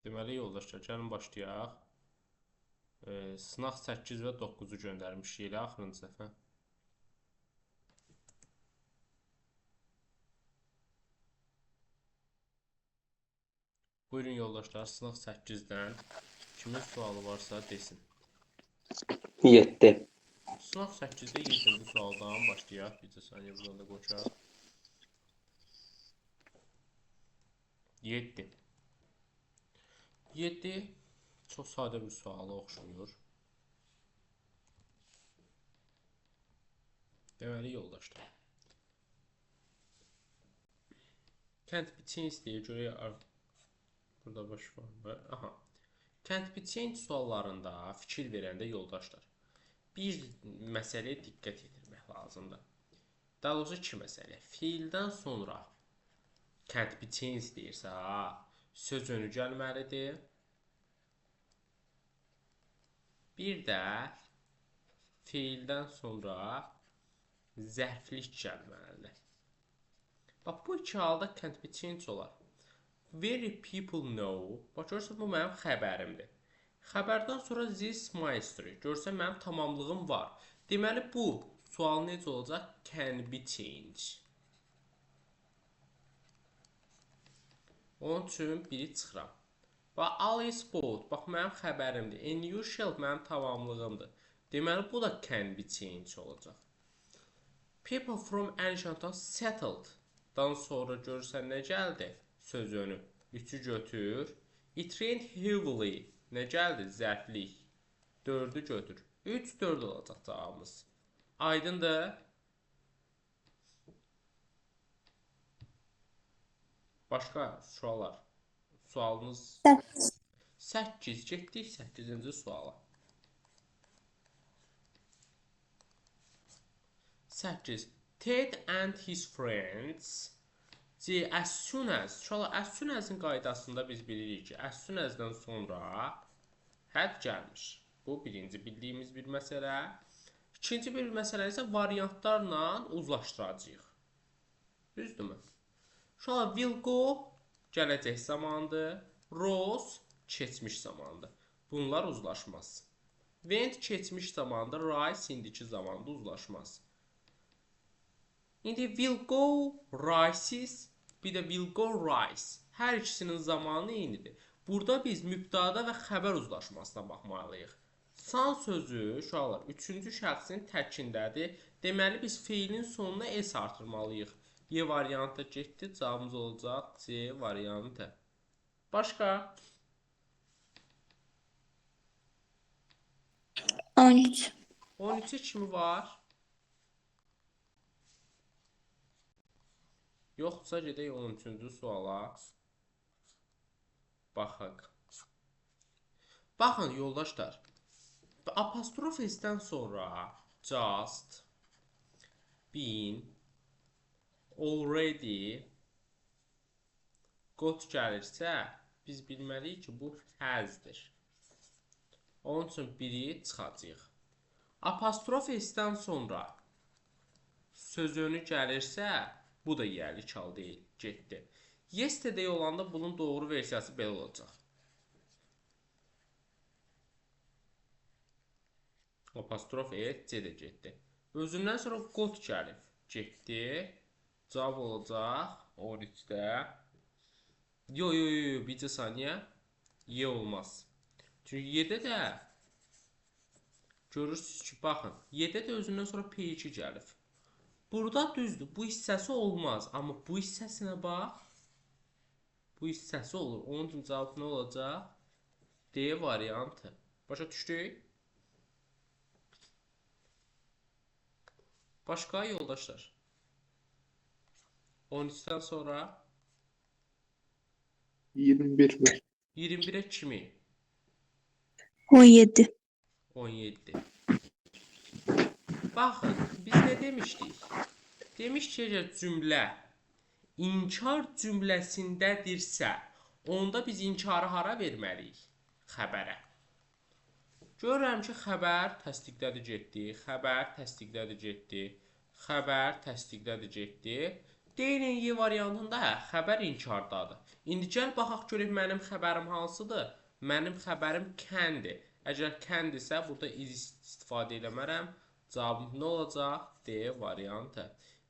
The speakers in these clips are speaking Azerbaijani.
Deməli, yoldaşlar, gəlin başlayaq. Sınaq 8 və 9-u göndərmişik elə axırıncı dəfə. Buyurun yoldaşlar, sınaq 8-dən kimin sualı varsa desin. 7. Sınaq 8-də 7-ci sualdan başlayaq. Bir saniyə buradan da qoçaq. 7. 7 çox sadə bir suala oxşuyur. Deməli yoldaşlar. Can't be changed deyə görək burada boş var mı? Aha. Can't be changed suallarında fikir verəndə yoldaşlar bir məsələyə diqqət yetirmək lazımdır. Daha doğrusu iki məsələ. Fiildən sonra can't be changed deyirsə, söz önü gəlməlidir. Bir də fiildən sonra zərflik gəlməlidir. Bax, bu iki halda can't be changed olar. Very people know. Bax, görürsən, bu mənim xəbərimdir. Xəbərdən sonra this my story. Görürsən, mənim tamamlığım var. Deməli, bu sual necə olacaq? Can be changed. Onun üçün biri çıxıram. Bax, all is both. Bax, mənim xəbərimdir. And you shall mənim tamamlığımdır. Deməli, bu da can be changed olacaq. People from ancient times settled. Dan sonra görürsən nə gəldi? Söz önü. 3-ü götür. It rained heavily. Nə gəldi? Zərflik. 4-ü götür. 3, 4 olacaq cavabımız. Aydındır. Başqa suallar. Sualınız 8. Getdik 8-ci suala. 8. Ted and his friends. As soon as. As soon as'ın qaydasında biz bilirik ki, as soon as'dan sonra had gəlmiş. Bu birinci bildiyimiz bir məsələ. İkinci bir məsələ isə variantlarla uzlaşdıracağıq. Düzdürmü? Will go gələcək zamandır. Rose keçmiş zamandır. Bunlar uzlaşmaz. Went keçmiş zamandır. Rise indiki zamanda uzlaşmaz. İndi will go rises, bir də will go rise. Hər ikisinin zamanı eynidir. Burada biz mübtada və xəbər uzlaşmasına baxmalıyıq. San sözü, uşaqlar, 3-cü şəxsin təkindədir. Deməli, biz feilin sonuna s artırmalıyıq. Y variantı getdi, cavabımız olacaq C variantı. Başqa? 13. 13-ə kimi var? Yoxsa gedək 13-cü suala. Baxaq. Baxın, yoldaşlar. Apostrof S-dən sonra just, been, already, got gəlirsə, biz bilməliyik ki, bu has'dir. Onun üçün biri çıxacaq. Apostrof S-dən sonra söz önü gəlirsə, bu da yerlik hal deyil, getdi. Yesterday olanda bunun doğru versiyası belə olacaq. Apostrof S, C də getdi. Özündən sonra got gəlib, getdi. Cavab olacaq 13-də. Yo, bircə saniyə. Y olmaz. Çünki Y-də də görürsünüz ki, baxın, Y-də də özündən sonra P2 gəlib. Burada düzdür, bu hissəsi olmaz. Amma bu hissəsinə bax. Bu hissəsi olur. Onun üçün cavab nə olacaq? D variantı. Başa düşdük? Başqa yoldaşlar. 13-dən sonra 21 var. 21-ə kimi? 17. 17. Baxın, biz nə demişdik? Demişdik ki, cümlə inkar cümləsindədirsə, onda biz inkarı hara verməliyik? Xəbərə. Görürəm ki, xəbər təsdiqlədi getdi, xəbər təsdiqlədi getdi, xəbər təsdiqlədi getdi. Deyilin Y variantında xəbər inkardadır. İndi gəl baxaq görək mənim xəbərim hansıdır? Mənim xəbərim kəndir. Əgər kəndirsə, burada is istifadə eləmərəm. Cavabım nə olacaq? D variantı.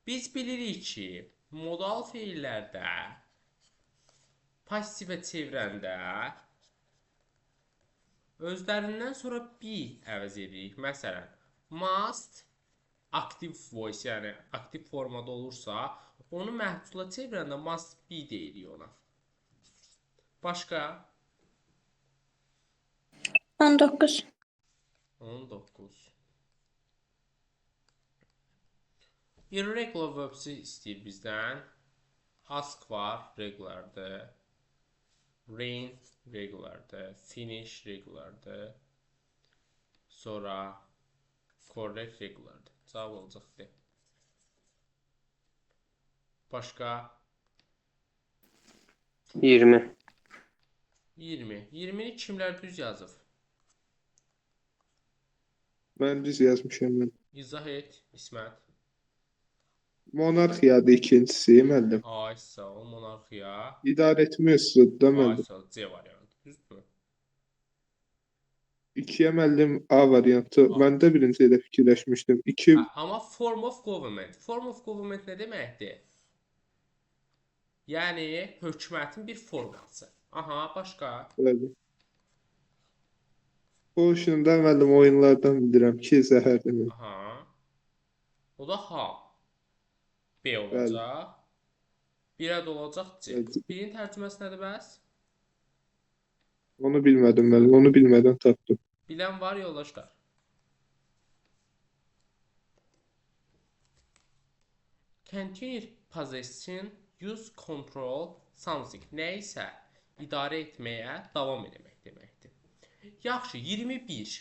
Biz bilirik ki, modal feillərdə passivə çevirəndə özlərindən sonra be əvəz edirik. Məsələn, must aktiv voice, yəni aktiv formada olursa, onu məhsula çevirəndə must be deyirik ona. Başqa? 19. 19. Irregular verbs istəyir bizdən. Ask var, regulardır. Rain, regulardır. Finish, regulardır. Sonra correct, regulardır. Cavab olacaqdır. Başqa? 20. 20. 20'ni kimlər düz yazıb? Ben düz yazmışım ben. İzah et, İsmət. Monarxiyadır ikincisi müəllim. Ay, sağ ol, monarxiya. İdarə etmə üsuludur da Ay, müəllim. sağ ol, C variantı. Düzdür mü? 2-yə müəllim A variantı. A. Mən də birinci elə fikirləşmişdim. 2 Amma form of government. Form of government nə deməkdir? Yəni, hökumətin bir forması. Aha, başqa? bəli. O işini də müəllim oyunlardan bilirəm ki, zəhərdir. Aha. O da ha. B olacaq. Birə də olacaq C. Bəli. Birin tərcüməsi nədir bəs? Onu bilmədim müəllim. Onu bilmədən tapdım. Bilən var yoldaşlar. Continue possession, use control something. Nə isə idarə etməyə davam etmək deməkdir. Yaxşı, 21.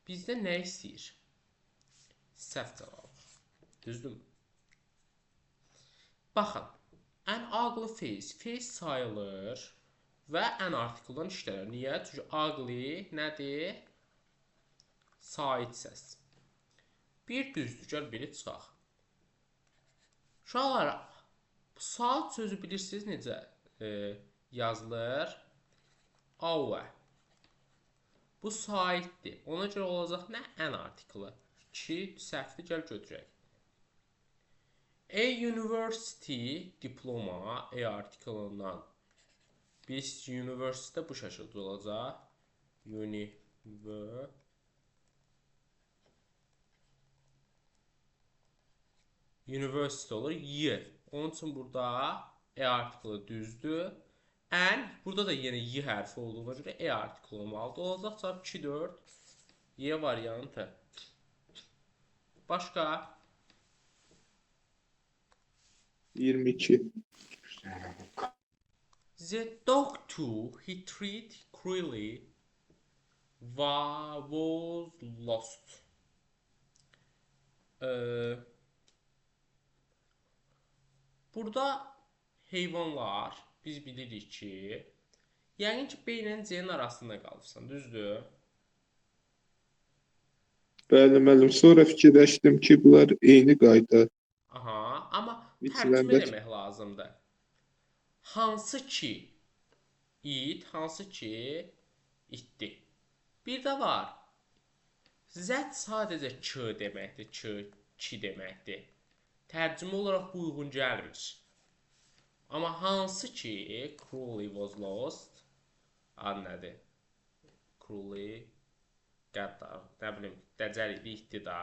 Bizdə nə istəyir? Səhv cavab. Düzdürmü? Baxın, ən ugly face, face sayılır və ən artikuldan işlənir. Niyə? Çünki ugly nədir? Sait səs. Bir düzdür, gəl biri çıxaq. Uşaqlar, saat sözü bilirsiniz necə yazılır? Aua. Bu saitdir. Ona görə olacaq nə? Ən artiklı. 2 səhvdir, gəl götürək. A university diploma, A artiklından. Biz university'də bu şəkildə olacaq. University olur. Y. Onun üçün burada E artiklı düzdür. Ən, burada da yenə Y hərfi olduğuna görə E artiklı olmalıdır. Olacaq cavab 2-4. Y variantı. Başqa? 22. The doctor he treated cruelly was lost. Burada heyvanlar biz bilirik ki, yəqin ki, B ilə C-nin arasında qalıbsan, düzdür? Bəli müəllim. Sonra fikirləşdim ki, bunlar eyni qayda. Aha, amma İçindən tərcümə də- eləmək lazımdır. Hansı ki it, hansı ki itdi. Bir də var. Zət sadəcə k deməkdir, ki deməkdir. Tərcümə olaraq bu uyğun gəlmir. Amma hansı ki cruelly was lost, ad nədir? Cruelly qəddar, nə bilim, dəcəlikli itdi da.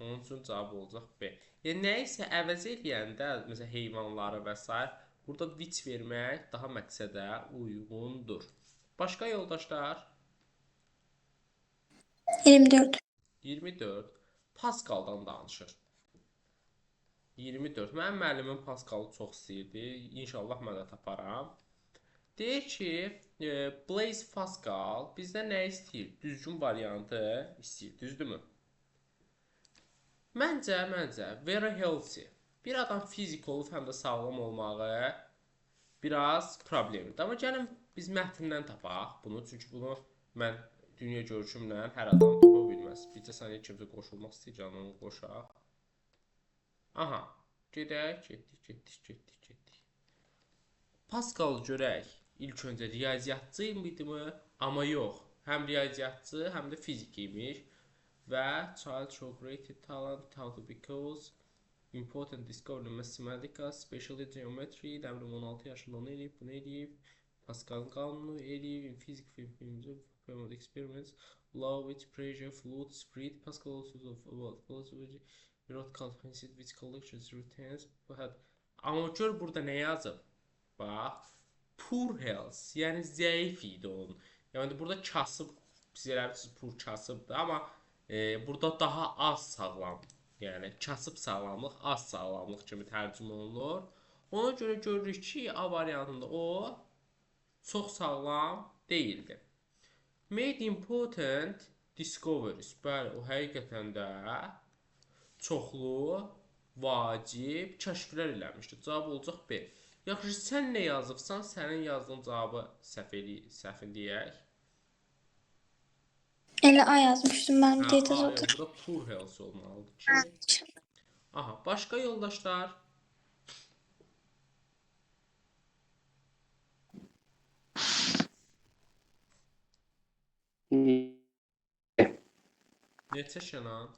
Onun üçün cavab olacaq B. Yəni nə isə əvəz eləyəndə, məsələn heyvanları və s. burada which vermək daha məqsədə uyğundur. Başqa yoldaşlar? 24. 24. Pascaldan danışır. 24. Mənim müəllimim Pascalı çox istəyirdi. İnşallah mən də taparam. Deyir ki, Blaise Pascal bizdən nə istəyir? Düzgün variantı istəyir. Düzdürmü? Məncə, very healthy. Bir adam fizik olub həm də sağlam olmağı biraz problemlidir. Amma gəlin biz mətndən tapaq bunu. Çünki bunu mən dünya görüşümlə hər adam tapa bilməz. Bircə saniyə kimsə qoşulmaq istəyir, canını qoşaq. Aha, gedək, getdik. Pascal görək. İlk öncə riyaziyyatçı idimi? Amma yox. Həm riyaziyyatçı, həm də fizik imiş. Və child show great talent how to because important discovery mathematics, especially geometry. Dəmrim 16 yaşında onu eləyib, bunu eləyib. Pascal'ın qanunu eləyib, fizik periodic experiments, law with pressure, fluid, spirit. Pascal also about philosophy, wrote conferences which collections routines. Amma gör burada nə yazıb? Bax, poor health, yəni zəif idi onun. Yəni burada kasıb, biz eləmişiz poor kasıbdır, amma burada daha az sağlam, yəni kasıb sağlamlıq, az sağlamlıq kimi tərcümə olunur. Ona görə görürük ki, A variantında o çox sağlam deyildi. Made important discoveries. Bəli, o həqiqətən də çoxlu vacib kəşflər eləmişdi. Cavab olacaq B. Yaxşı, sən nə yazıbsan? Sənin yazdığın cavabı səhv eləyək. Elə A yazmışdım mən Hə, də tez A, odur. burada poor health olmalıdır ki. Aha, başqa yoldaşlar. Neçə Şənan?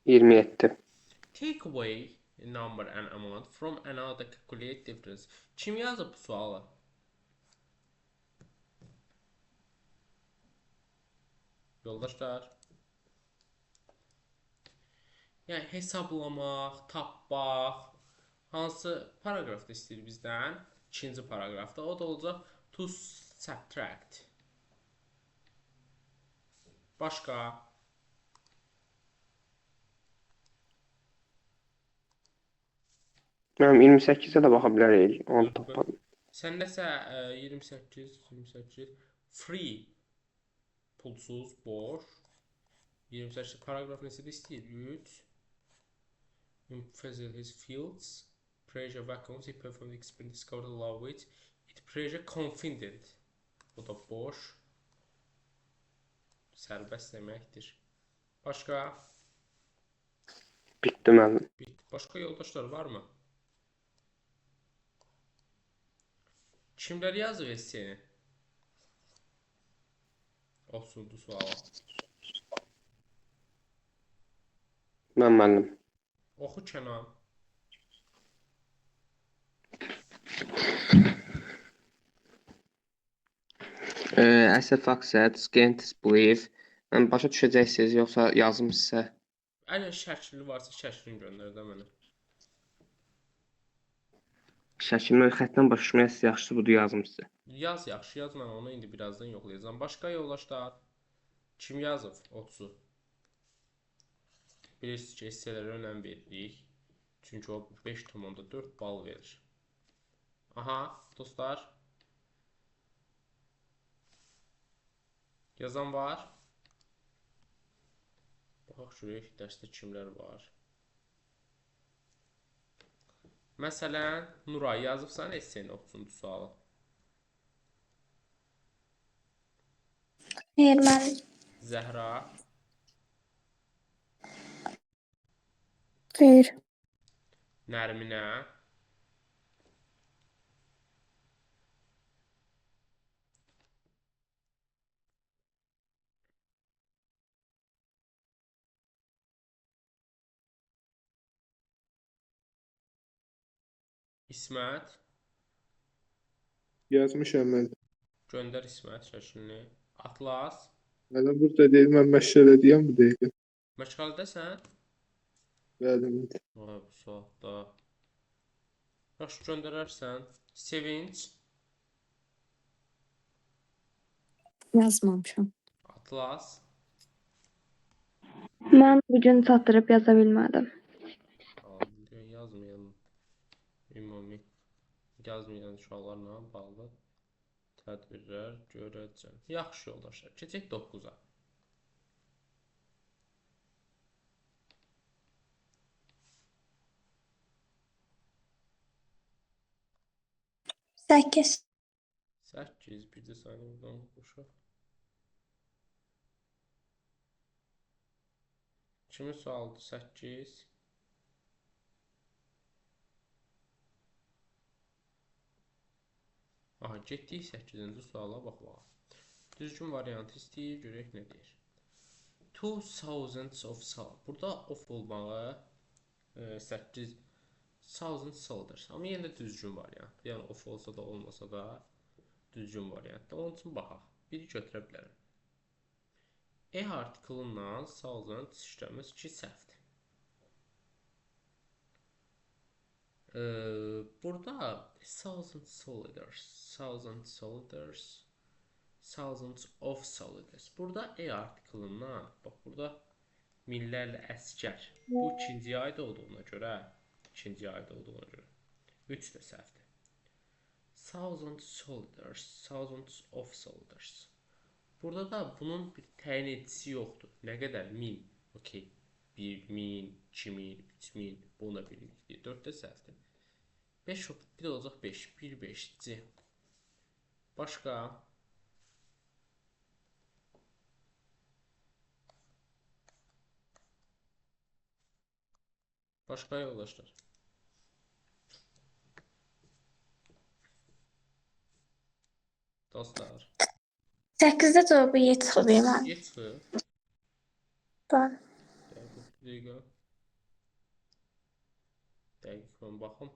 27. Take away a number and amount from another calculate difference. Kim yazıb bu sualı? Yoldaşlar. Yəni hesablamaq, tapmaq, hansı paragrafda istəyir bizdən? İkinci paragrafda. O da olacaq to subtract. Başqa? Mənim 28-ə də baxa bilərik. Onu tapmadım. Səndəsə 28 free pulsuz, boş. 28 paragraf necədə istəyir? 3 emphasize his fields pressure vacuums he performed experiment discovered the law which it pressure confined. Bu da boş. Sərbəst deməkdir. Başqa? Bitdi mənim. Bitdi. Başqa yoldaşlar varmı? Kimlər yazıb esseni? Olsundu suala. Mən müəllim. Oxu Kənan. Əsəf accept, scientist believe. Yəni başa düşəcəksiniz, yoxsa yazım sizə? Əgər şəkli varsa şəklini göndər də mənə. Şəkilmi xətdən başa düşməyə yaxşısı budur yazım sizə. Yaz yaxşı, yaz mən onu indi birazdan yoxlayacağam. Başqa yoldaşlar kim yazıb 30-u? Bilirsiniz ki, esselərə önəm veririk. Çünki o 5,4 bal verir. Aha, dostlar. Yazan var. Baxaq görək dərsdə kimlər var. Məsələn, Nuray yazıbsan essenin 30-cu sualı. Xeyr, müəllim. Zəhra, Xeyr. Nərminə, İsmət. Yazmışam mən. Göndər İsmət şəklini. Atlas. Mənim burada deyil, mən məşğələdiyəm bu deyil. Məşğələdəsən? Bəli. Vay, bu saatda. Yaxşı göndərərsən. Sevinç. Yazmamışam. Atlas. Mən bu gün çatdırıb yaza bilmədim. Yazmayan ümumi yazmayan uşaqlarla bağlı tədbirlər görəcəm. Yaxşı yoldaşlar. Keçək 9-a. Səkkiz. 8 bir də saniyə buradan qoşaq. Kimin sualıdır? 8. Aha, getdik 8-ci suala baxmağa. Düzgün variantı istəyir, görək nə deyir. Two thousands of sal. Burada of olmağı 8 thousand saldır. Amma yenə də düzgün variant. Yəni of olsa da olmasa da düzgün variantdır. Onun üçün baxaq. Biri götürə bilərəm. E artiklından thousand işləməz ki, səhvdir. Burada thousand solidars, thousands of solidars. Burada E artiklından, bax burada minlərlə əskər. Bu ikinciyə aid olduğuna görə, 3 də səhvdir. Thousands of solidars. Burada da bunun bir təyin edicisi yoxdur. Nə qədər? 1000. Okey. 1000, 2000, 3000. Bunu da bilirik. 4 də səhvdir. 5 bir də olacaq 5. 1, 5, C. Başqa? Başqa yoldaşlar. Dostlar. 8-də cavabı Y çıxıb mən. Y çıxıb. Bax. Dəqiq. Dəqiq mən baxım.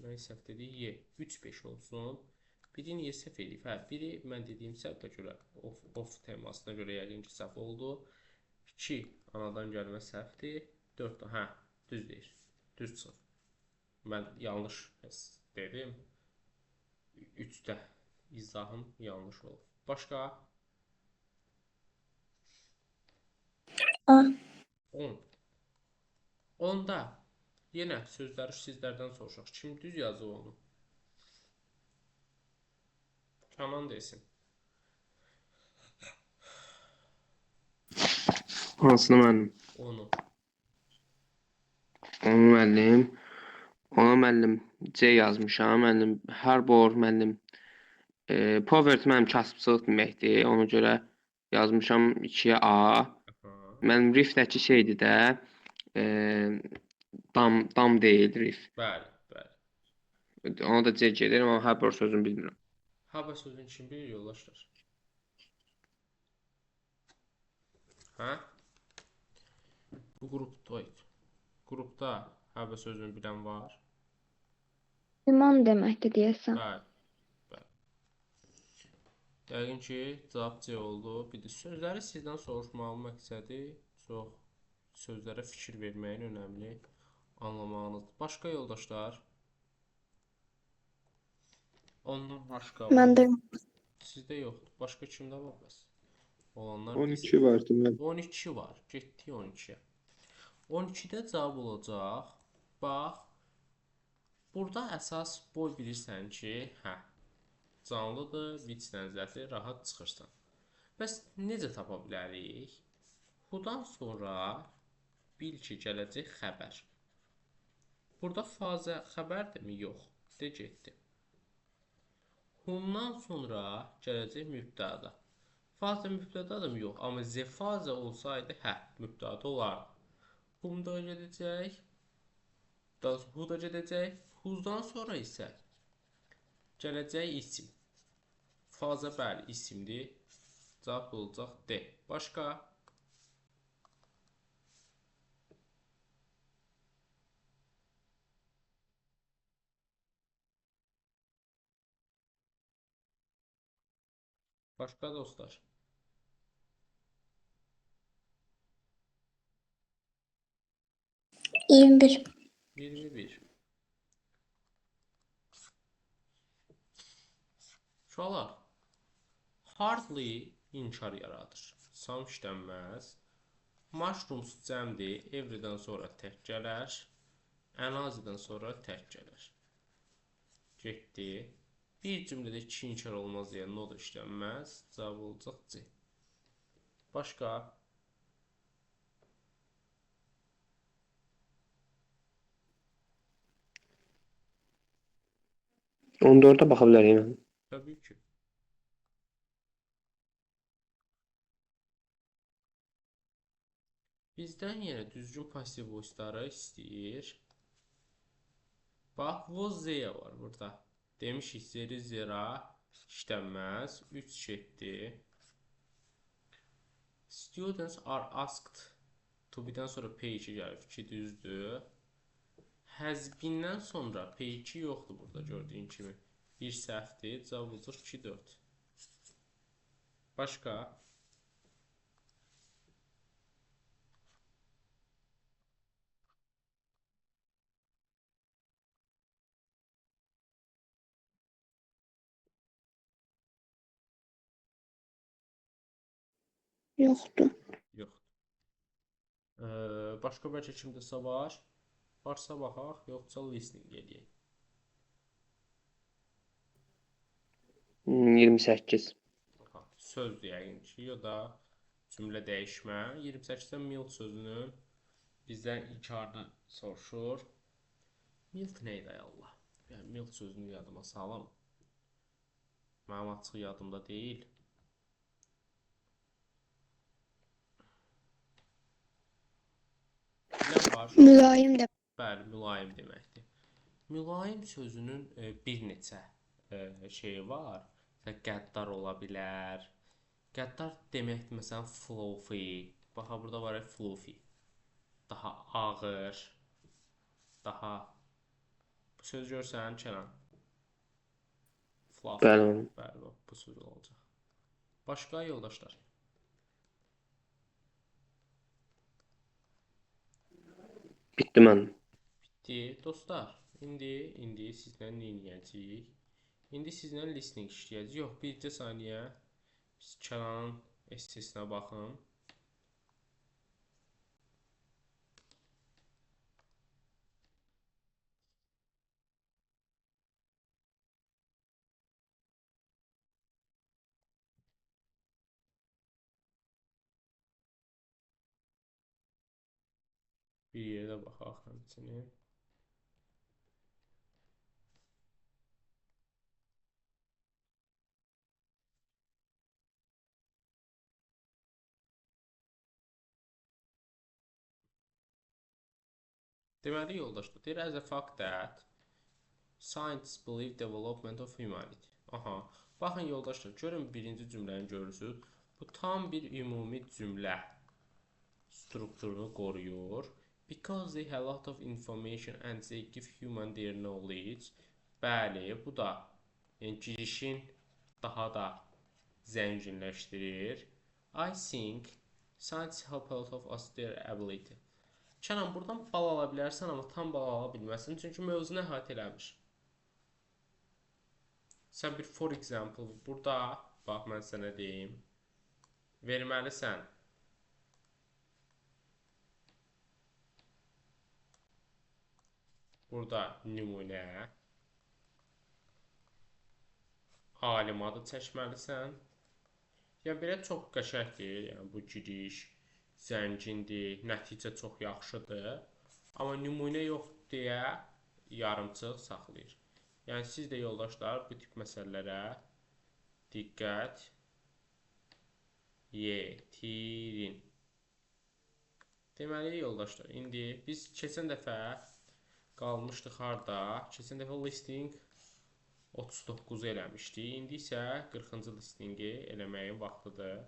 Mən səhv dedik Y. 3, 5 olsun. Biri niyə səhv edib? Hə, biri mən dediyim səhvə görə, of temasına görə yəqin ki, səhv oldu. 2 anadan gəlmə səhvdir. 4 hə, düz deyir. Düz çıxır. Mən yanlış dedim. 3-də izahım yanlış olub. Başqa? 10. 10. 10-da yenə sözləri sizlərdən soruşaq. Kim düz yazıb onu? Kanan desin. Hansını müəllim? Onu. Onu müəllim. Ona müəllim C yazmışam. Müəllim harbor müəllim. Poverty mənim kasıbçılıq deməkdir. Ona görə yazmışam 2-yə A. Mənim riffdəki şeydir də. Dam deyil riff. Bəli, bəli. Ona da C gedir, amma harbor sözünü bilmirəm. Hava sözünü kim bilir yoldaşlar? Hə? Bu qrupda hava sözünü bilən var. Limon deməkdir deyəsən. Bəli. Yəqin ki, cavab C oldu. Bir də sözləri sizdən soruşmağın məqsədi çox sözlərə fikir verməyin önəmli anlamağınızdır. Başqa yoldaşlar? Ondan başqa. Məndə Sizdə yoxdur. Başqa kimdə var bəs? Olanlar 12 vardı müəllim. 12 var. Getdik 12-yə. 12-də cavab olacaq. Bax. Burada əsas boy bilirsən ki, hə, canlıdır, viçdən zəti rahat çıxırsan. Bəs necə tapa bilərik? Hudan sonra bil ki, gələcək xəbər. Burada fazə xəbərdirmi? Yox. De getdi. Hundan sonra gələcək mübtəda. Fazə mübtədadır yox, amma Z fazə olsaydı, hə, mübtəda olardı. Hum da gedəcək. Hu da gedəcək. Huzdan sonra isə gələcək isim. Fazə bəli isimdir. Cavab olacaq D. Başqa? Başqa dostlar? 21. 21. Uşaqlar, hardly inkar yaradır. Sam işlənməz. Mushrooms cəmdir. Everydən sonra tək gələr. Anazidən sonra tək gələr. Getdi. Bir cümlədə 2 inkar olmaz deyən no da işlənməz. Cavab olacaq C. Başqa? On 14-ə baxa bilərik. Təbii ki. Bizdən yenə düzgün passiv voice'ları istəyir. Bax, was there var burada. Demişik, zeri zera işlənməz. 3 getdi. Students are asked to be-dən sonra P2 gəlir. 2 düzdür. Has been-dən sonra P2 yoxdur burada gördüyün kimi. Bir səhvdir. Cavab olacaq 2, 4. Başqa? Yoxdur. Yoxdur. Başqa bəlkə kimdəsə var? Varsa baxaq, yoxsa listening eləyək. 28. Aha, sözdür yəqin ki, ya da cümlə dəyişmə. 28-dən milk sözünün bizdən inkarını soruşur. Milk neydi ay Allah? Yəni milk sözünü yadıma salım. Mənim açıq yadımda deyil. Nə var? Mülayim də. Bəli, mülayim deməkdir. Mülayim sözünün bir neçə şeyi var. Məsələn, qəddar ola bilər. Qəddar deməkdir, məsələn, fluffy. Baxa, burada var ya, fluffy. Daha ağır. Daha... Bu söz görsən, Kənan. Fluffy. Bəli. Bəli, bu söz olacaq. Başqa yoldaşlar. Bitdi mənim. Bitdi. Dostlar, indi sizlə nə edəcəyik? İndi sizlə listening işləyəcəyik. Yox, bircə saniyə. Biz Kənanın SC-sinə baxın. Bir yerdə baxaq həmçinin. Deməli, yoldaşlar, deyir, as a fact that scientists believe development of humanity. Aha, baxın yoldaşlar, görün birinci cümləni görürsünüz. Bu tam bir ümumi cümlə strukturunu qoruyur. Because they have a lot of information and they give human their knowledge. Bəli, bu da yəni, girişin daha da zənginləşdirir. I think science help a lot of us their ability. Kənan, buradan bal ala bilərsən, amma tam bal ala bilməzsən, çünki mövzunu əhatə eləmiş. Sən bir for example, burada, bax, mən sənə deyim, verməlisən. Burada nümunə, alim adı çəkməlisən. Yəni, belə çox qəşəkdir, yəni bu giriş zəngindir, nəticə çox yaxşıdır. Amma nümunə yox deyə yarımçıq saxlayır. Yəni, siz də yoldaşlar bu tip məsələlərə diqqət yetirin. Deməli, yoldaşlar, indi biz keçən dəfə qalmışdıq harda? Keçən dəfə listing 39 eləmişdik. İndi isə 40-cı listingi eləməyin vaxtıdır.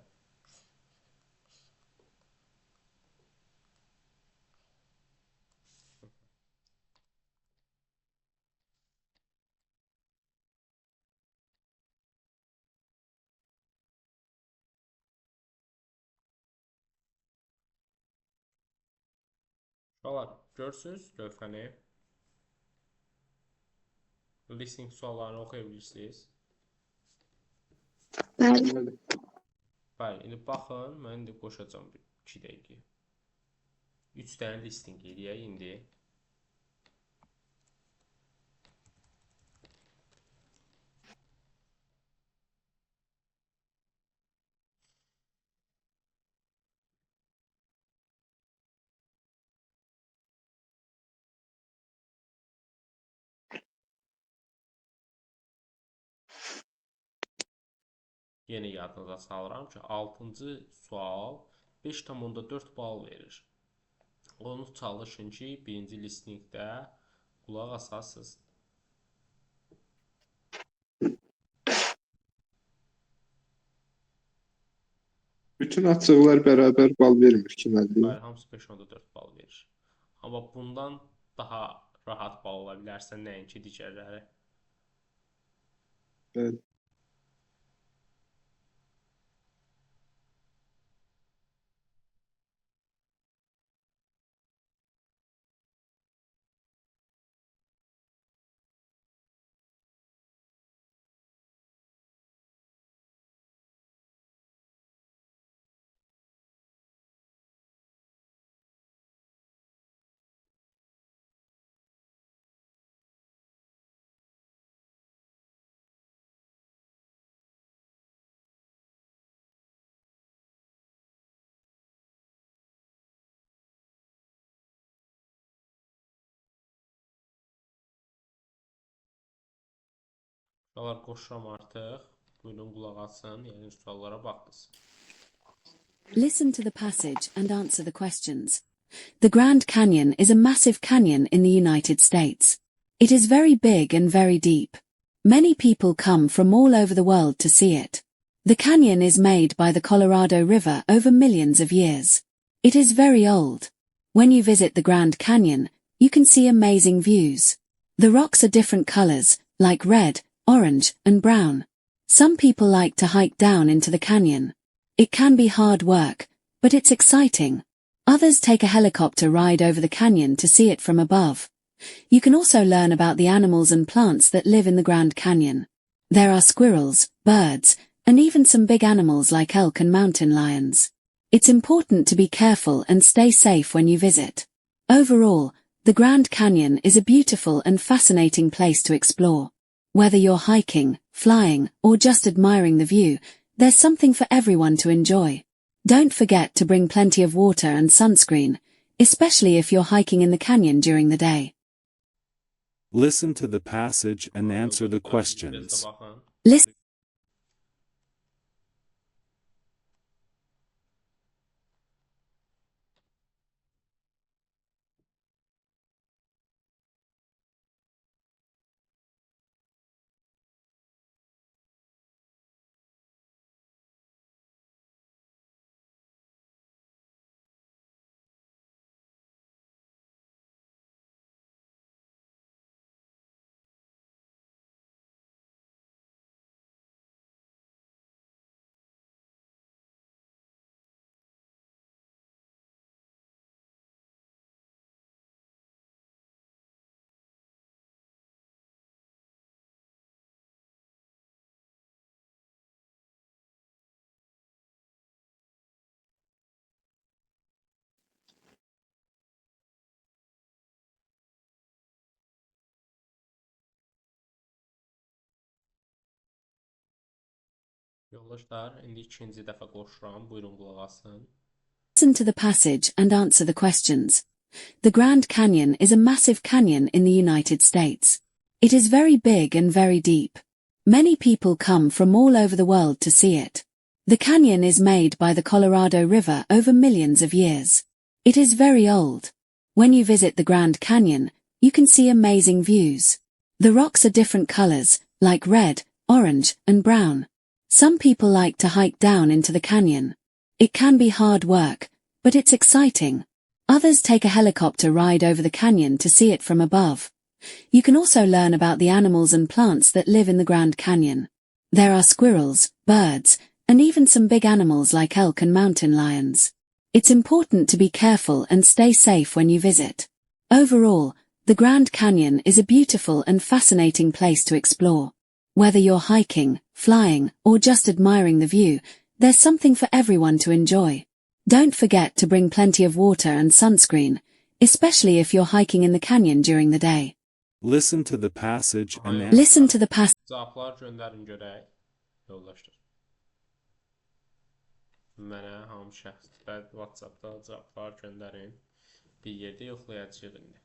Uşaqlar, görürsünüz lövhəni? Listening suallarını oxuya bilirsiniz. Bəli. Bəli, indi baxın, mən indi qoşacağım 2 dəqiqə. 3 dənə listing eləyək indi. Yenə yadınıza salıram ki, 6-cı sual 5,4 bal verir. Onu çalışın ki, birinci listeningdə qulaq asasınız. Bütün açıqlar bərabər bal vermir ki, müəllim. Bəli, hamısı 5.4 bal verir. Amma bundan daha rahat bal ala bilərsən, nəinki digərləri. Bəli. Uşaqlar qoşuram artıq. Buyurun qulaq asın, yəni suallara baxdınız. Listen to the passage and answer the questions. The Grand Canyon is a massive canyon in the United States. It is very big and very deep. Many people come from all over the world to see it. The canyon is made by the Colorado River over millions of years. It is very old. When you visit the Grand Canyon, you can see amazing views. The rocks are different colors, like red, orange, and brown. Some people like to hike down into the canyon. It can be hard work, but it's exciting. Others take a helicopter ride over the canyon to see it from above. You can also learn about the animals and plants that live in the Grand Canyon. There are squirrels, birds, and even some big animals like elk and mountain lions. It's important to be careful and stay safe when you visit. Overall, the Grand Canyon is a beautiful and fascinating place to explore. Whether you're hiking, flying, or just admiring the view, there's something for everyone to enjoy. Don't forget to bring plenty of water and sunscreen, especially if you're hiking in the canyon during the day. Listen to the passage and answer the Bir də questions. baxın. Listen Yoldaşlar, indi ikinci dəfə qoşuram. Buyurun qulaq asın. to the passage and answer the questions. The Grand Canyon is a massive canyon in the United States. It is very big and very deep. Many people come from all over the world to see it. The canyon is made by the Colorado River over millions of years. It is very old. When you visit the Grand Canyon, you can see amazing views. The rocks are different colors, like red, orange, and brown. Some people like to hike down into the canyon. It can be hard work, but it's exciting. Others take a helicopter ride over the canyon to see it from above. You can also learn about the animals and plants that live in the Grand Canyon. There are squirrels, birds, and even some big animals like elk and mountain lions. It's important to be careful and stay safe when you visit. Overall, the Grand Canyon is a beautiful and fascinating place to explore. Whether you're hiking, flying, or just admiring the view, there's something for everyone to enjoy. Don't forget to bring plenty of water and sunscreen, especially if you're hiking in the canyon during the day. Listen to the passage and Hayır. answer. Listen to the passage. Cavablar göndərin görək. Yoldaşlar. Mənə hamı şəxsdə WhatsApp-da cavablar göndərin. Bir yerdə yoxlayacağıq indi.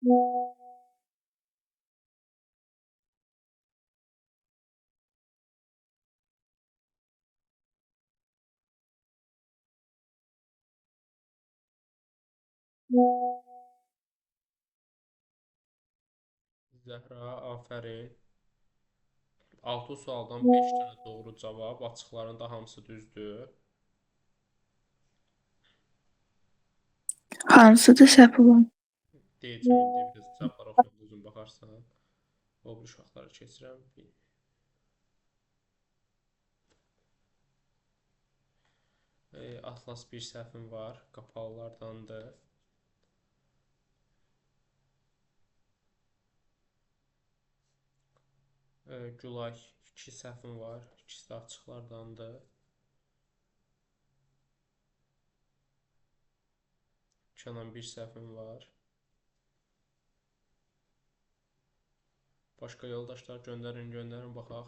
Zəhra, afərin. 6 sualdan 5 dənə doğru cavab, açıqların da hamısı düzdür. Hansıdır səhv olan? Deyəcəm indi bir cavablar oxuyum, düzün baxarsan. O bir uşaqları keçirəm. Atlas bir səhvim var, qapalılardandır. Gülay 2 səhvim var, ikisi də açıqlardandır. Kənan bir səhvim var. Başqa yoldaşlar göndərin, baxaq.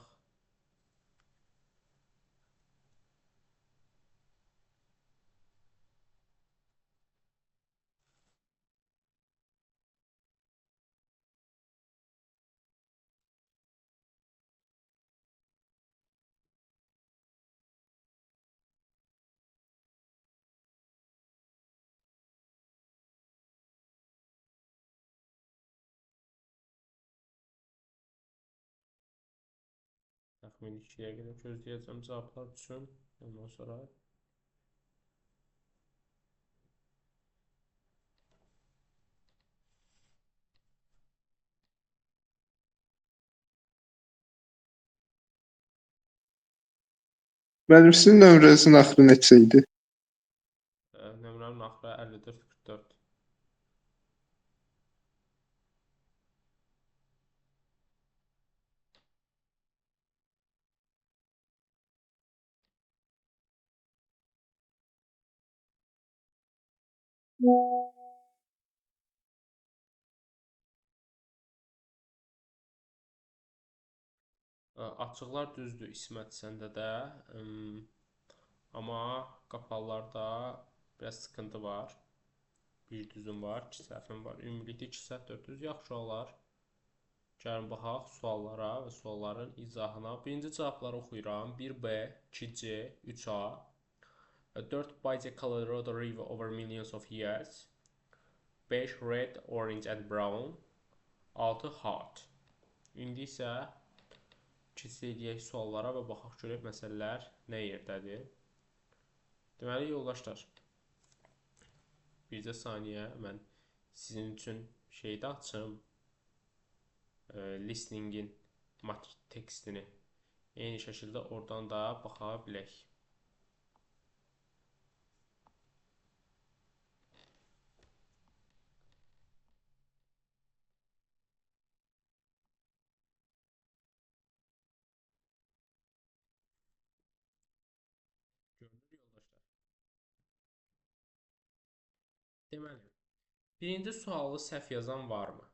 Təxmin 2 dəqiqə gözləyəcəm cavablar üçün. Ondan sonra Müəllim, sizin nömrənizin axırı neçə idi? nömrəmin axırı 54-44. Açıqlar düzdür İsmət səndə də. Amma qapalılarda biraz sıkıntı var. Bir düzüm var, 2 səhvim var. Ümumilikdə 2 səhv 4 düz yaxşı olar. Gəlin baxaq suallara və sualların izahına. Birinci cavabları oxuyuram. 1B, 2C, 3A, 4 by the Colorado River over millions of years. 5 red, orange and brown. 6 hot. İndi isə keçid edək suallara və baxaq görək məsələlər nə yerdədir. Deməli yoldaşlar, bircə saniyə mən sizin üçün şeydə açım. Listeningin tekstini. Eyni şəkildə oradan da baxa bilək. Görünür yoldaşlar. Deməli, birinci sualı səhv yazan varmı?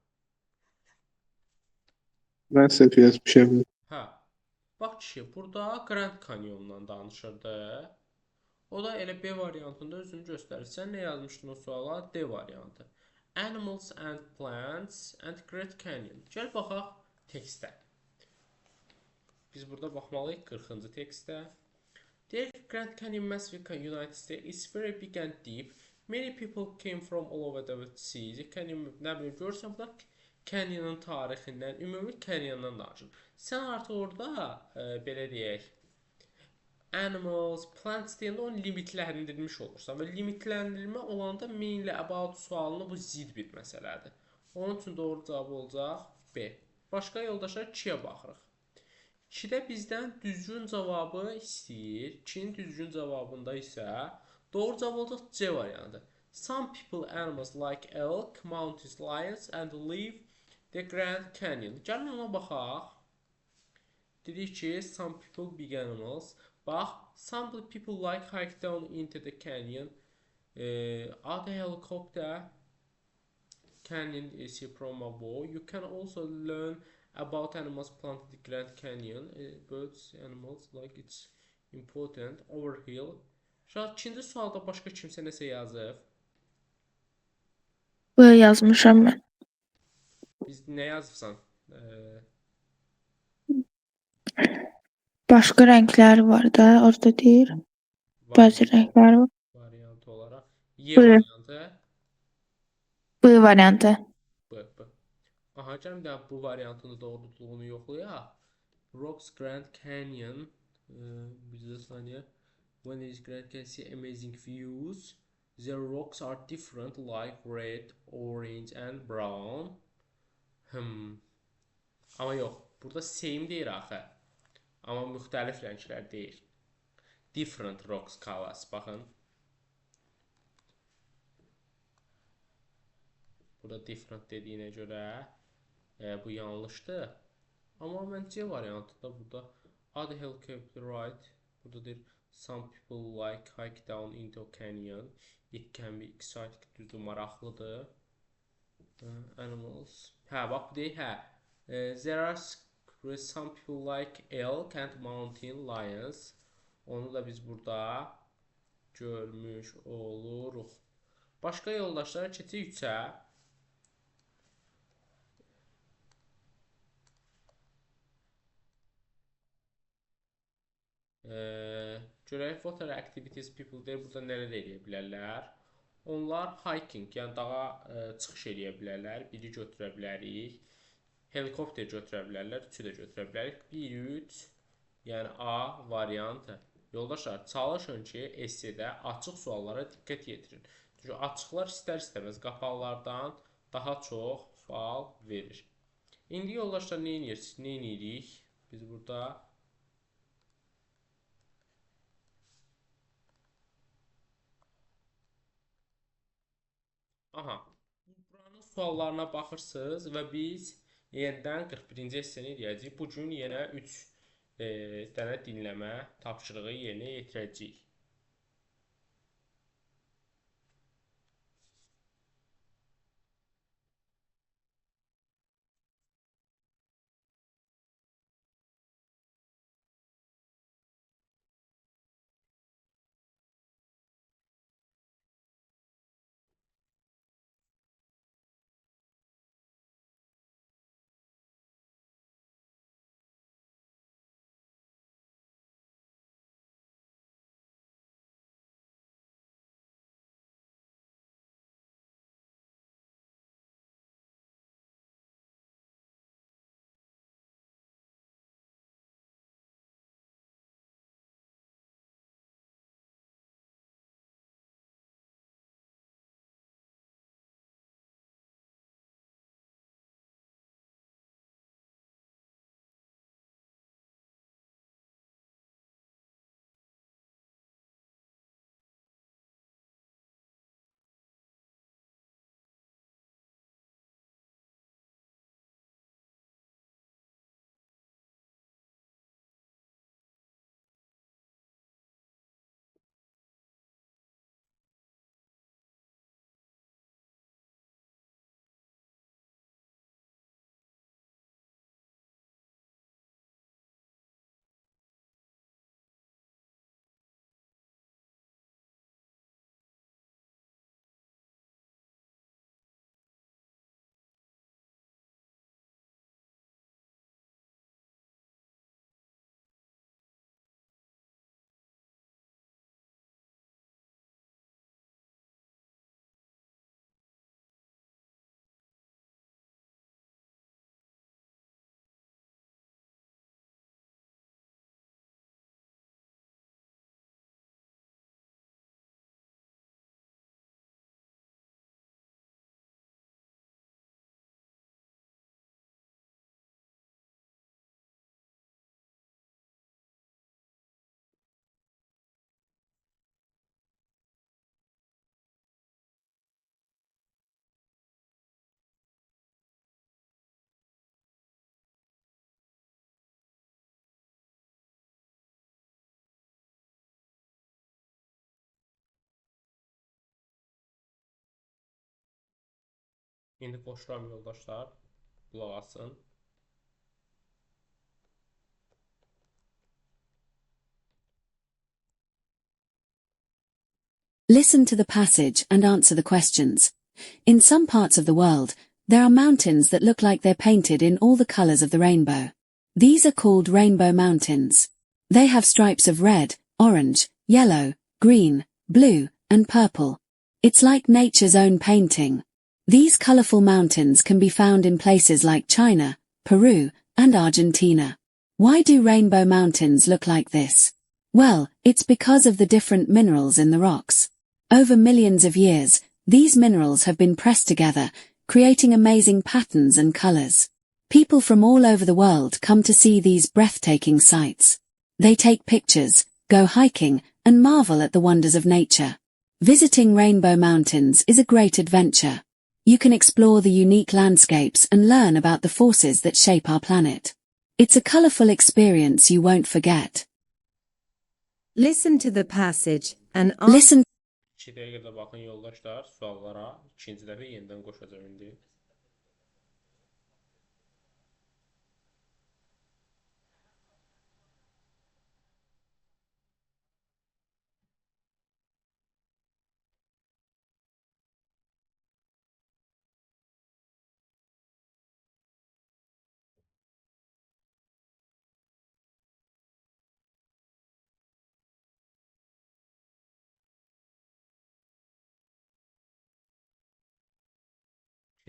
Mən səhv yazmışam. Hə. Bax kişi, burada Grand Canyondan danışırdı. O da elə B variantında özünü göstərir. Sən nə yazmışdın o suala? D variantı. Animals and plants and Grand Canyon. Gəl baxaq tekstə. Biz burada baxmalıyıq 40-cı tekstə. Deyir ki, Grand Canyon Massive United States is very big and deep. Many people came from all over the sea. Canyon, nə bilim, görürsən burada Canyonun tarixindən, ümumi Canyondan danışır. Sən artıq orada belə deyək, animals, plants deyəndə onun limitləndirilmiş olursan və limitləndirilmə olanda mean ilə about sualının bu zid bir məsələdir. Onun üçün doğru cavab olacaq B. Başqa yoldaşlar 2-yə baxırıq. 2-də bizdən düzgün cavabı istəyir. 2-nin düzgün cavabında isə doğru cavab olacaq C variantı. Some people animals like elk, mountain lions and live the Grand Canyon. Gəlin ona baxaq. Dedik ki, some people big animals. Bax, some people like hike down into the canyon. Other helicopter canyon is from above. You can also learn about animals planted in the Grand Canyon. Birds, animals like it's important. Overhill. Şahit, ikinci sualda başqa kimsə nəsə yazıb. Bu yazmışam mən. Biz nə yazırsan? Başqa rənglər var da, orada deyir. Bəzi rənglər var. Variantı olaraq. Y B. variantı. B variantı. B. Aha, gəlin də bu variantın doğruluğunu yoxlayaq. Rocks Grand Canyon. Bir də saniyə. When is Grand Canyon see amazing views. The rocks are different like red, orange and brown. Amma yox. Burada same deyir axı. Amma müxtəlif rənglər deyir. Different rocks colors. Baxın. Burada different dediyinə görə bu yanlışdır. Amma mən C variantında burada add helicopter ride. Burada deyir some people like hike down into canyon. It can be exciting. Düzdür, maraqlıdır. Animals. Hə, bax bu deyir, hə. There are some people like elk and mountain lions. Onu da biz burada görmüş oluruq. Başqa yoldaşlara keçək 3-ə. Görək water activities people deyir, burada nələr eləyə bilərlər. Onlar hiking, yəni dağa çıxış eləyə bilərlər. Biri götürə bilərik. Helikopter götürə bilərlər. 3-ü də götürə bilərik. 1-3, yəni A variantı. Yoldaşlar, çalışın ki, essedə açıq suallara diqqət yetirin. Çünki açıqlar istər-istəməz qapalılardan daha çox bal verir. İndi yoldaşlar, nə edirik? Biz burada buranın suallarına baxırsınız və biz yenidən 41-ci esseni eləyəcəyik. Bugün yenə 3 dənə dinləmə tapşırığı yerinə yetirəcəyik. İndi qoşuram yoldaşlar. Qulaq asın. Listen to the passage and answer the questions. In some parts of the world, there are mountains that look like they're painted in all the colors of the rainbow. These are called rainbow mountains. They have stripes of red, orange, yellow, green, blue, and purple. It's like nature's own painting. These colorful mountains can be found in places like China, Peru, and Argentina. Why do rainbow mountains look like this? Well, it's because of the different minerals in the rocks. Over millions of years, these minerals have been pressed together, creating amazing patterns and colors. People from all over the world come to see these breathtaking sights. They take pictures, go hiking, and marvel at the wonders of nature. Visiting Rainbow Mountains is a great adventure. You can explore the unique landscapes and learn about the forces that shape our planet. It's a colorful experience you won't forget. Listen to the passage and Listen 2 dəqiqədə baxın yoldaşlar suallara. İkinci dəfə yenidən qoşacağım indi.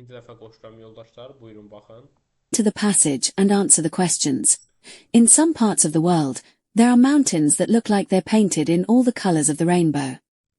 İkinci dəfə qoşuram yoldaşlar. Buyurun baxın. to the passage and answer the questions. In some parts of the world, there are mountains that look like they're painted in all the colors of the rainbow.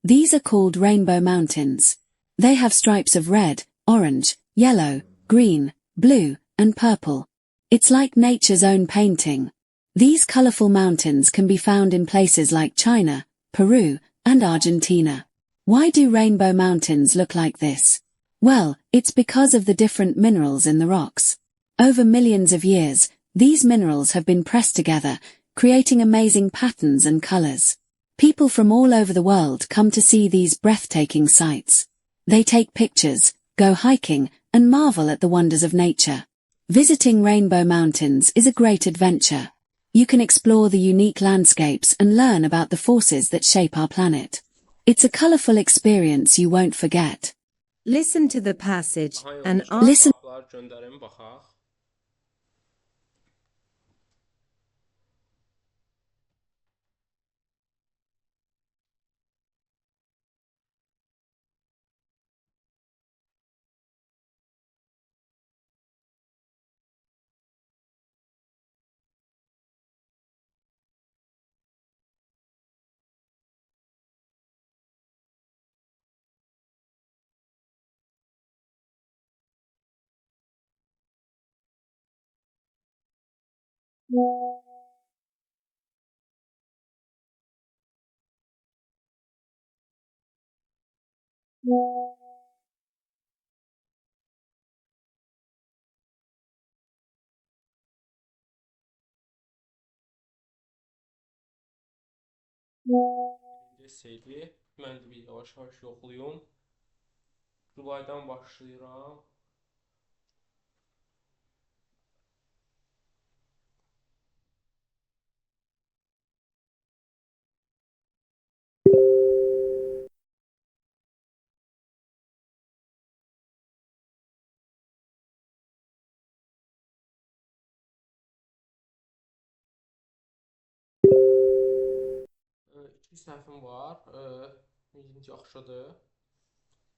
These are called rainbow mountains. They have stripes of red, orange, yellow, green, blue, and purple. It's like nature's own painting. These colorful mountains can be found in places like China, Peru, and Argentina. Why do rainbow mountains look like this? Well, it's because of the different minerals in the rocks. Over millions of years, these minerals have been pressed together, creating amazing patterns and colors. People from all over the world come to see these breathtaking sights. They take pictures, go hiking, and marvel at the wonders of nature. Visiting Rainbow Mountains is a great adventure. You can explore the unique landscapes and learn about the forces that shape our planet. It's a colorful experience you won't forget. listen to the passage Aha, and yoldaşlar, Listen- suallar göndərin baxaq. Deseydi, mən də bir yavaş-yavaş yoxlayım. Dubaydan başlayıram. İki səhvim var. Yaxşıdır.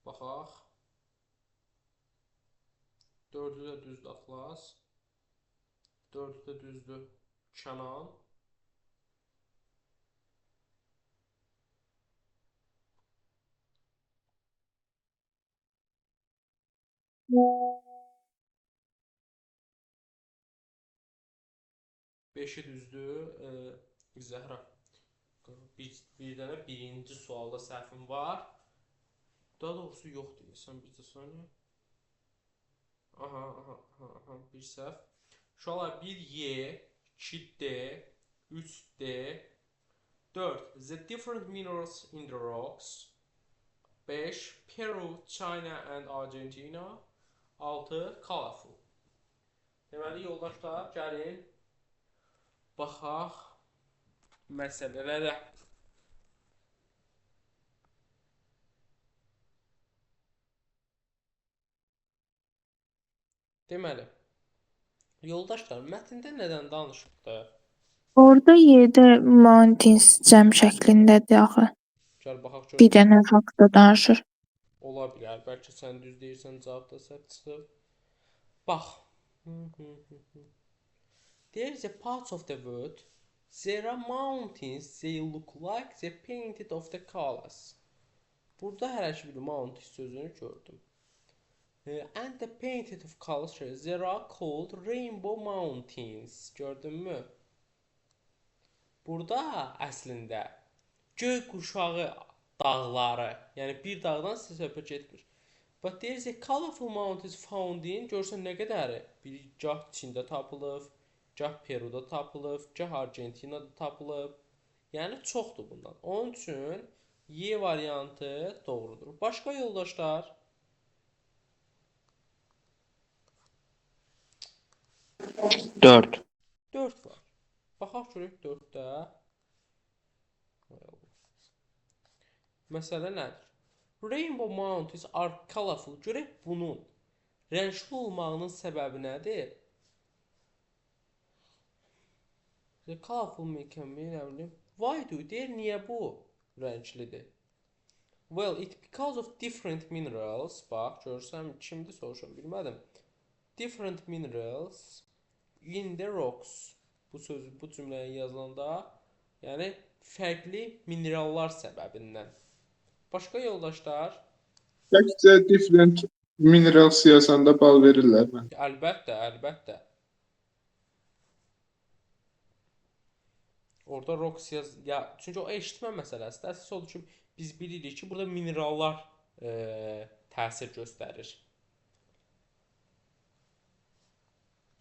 Baxaq. 4-ü də düzdür Atlas. 4-ü də düzdür Kənan. Beşi düzdür Zəhra. Bir dənə birinci sualda səhvim var. Daha doğrusu yoxdur. Sən bir də saniyə. Aha, bir səhv. Uşaqlar 1Y, 2D, 3D, 4. The different minerals in the rocks. 5. Peru, China and Argentina. 6. Colorful. Deməli yoldaşlar, gəlin baxaq məsələlərə. Deməli, yoldaşlar, mətndə nədən danışıbdı? Orada 7 mountains cəm şəklindədir axı. Gəl baxaq Bir görək. dənə haqda danışır. Ola bilər. Bəlkə sən düz deyirsən, cavab da səhv çıxır. Bax. There is a part of the world. There are mountains. They look like the painted of the colors. Burada hər şey bir mountain sözünü gördüm. And the painted of colors. There are called rainbow mountains. Gördünmü? Burada əslində göy quşağı dağları, yəni bir dağdan sizə söhbət getmir. But there is a colorful mountains found in, görsən nə qədəri? Bir gah Çində tapılıb, gah Peruda tapılıb, gah Argentinada tapılıb. Yəni çoxdur bundan. Onun üçün Y variantı doğrudur. Başqa yoldaşlar? 4. 4 var. Baxaq görək 4-də. Məsələ nədir? Rainbow mountains are colorful. Görək bunun rəngli olmağının səbəbi nədir? The colorful can be, nə bilim. Why do deyir, niyə bu rənglidir? Well, it because of different minerals. Bax, görsəm kimdir soruşam, bilmədim. Different minerals in the rocks. Bu cümləyə yazılanda, yəni fərqli minerallar səbəbindən. Başqa yoldaşlar? Təkcə different minerals yazanda bal verirlər mən. Əlbəttə, əlbəttə. Orada rocks ya, çünki o eşitmə məsələsidir. Əsas odur ki, biz bilirik ki, burada minerallar təsir göstərir.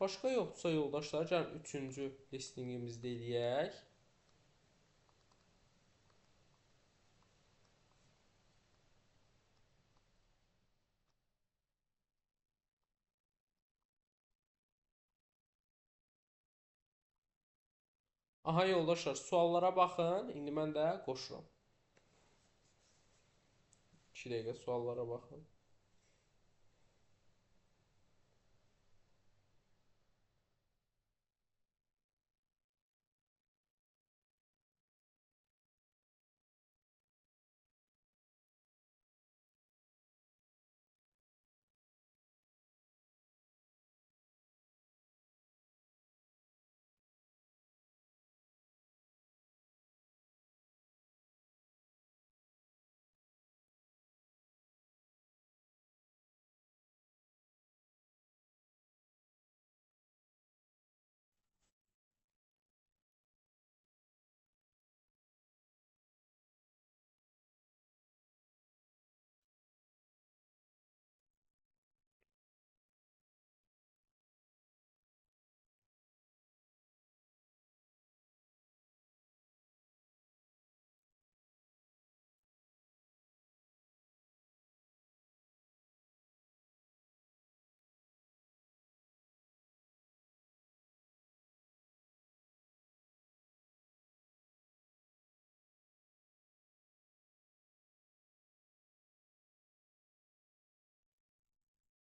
Başqa yoxdursa yoldaşlar, gəlin 3-cü listingimizdə eləyək. Aha yoldaşlar, suallara baxın. İndi mən də qoşuram. 2 dəqiqə suallara baxın.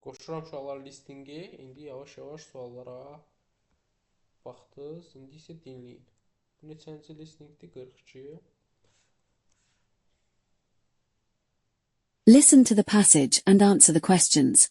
Qoşuram uşaqlar listingi. İndi yavaş-yavaş suallara baxdınız. İndi isə dinləyin. Bu neçənci listingdir? 42. Listen to the passage and answer the questions.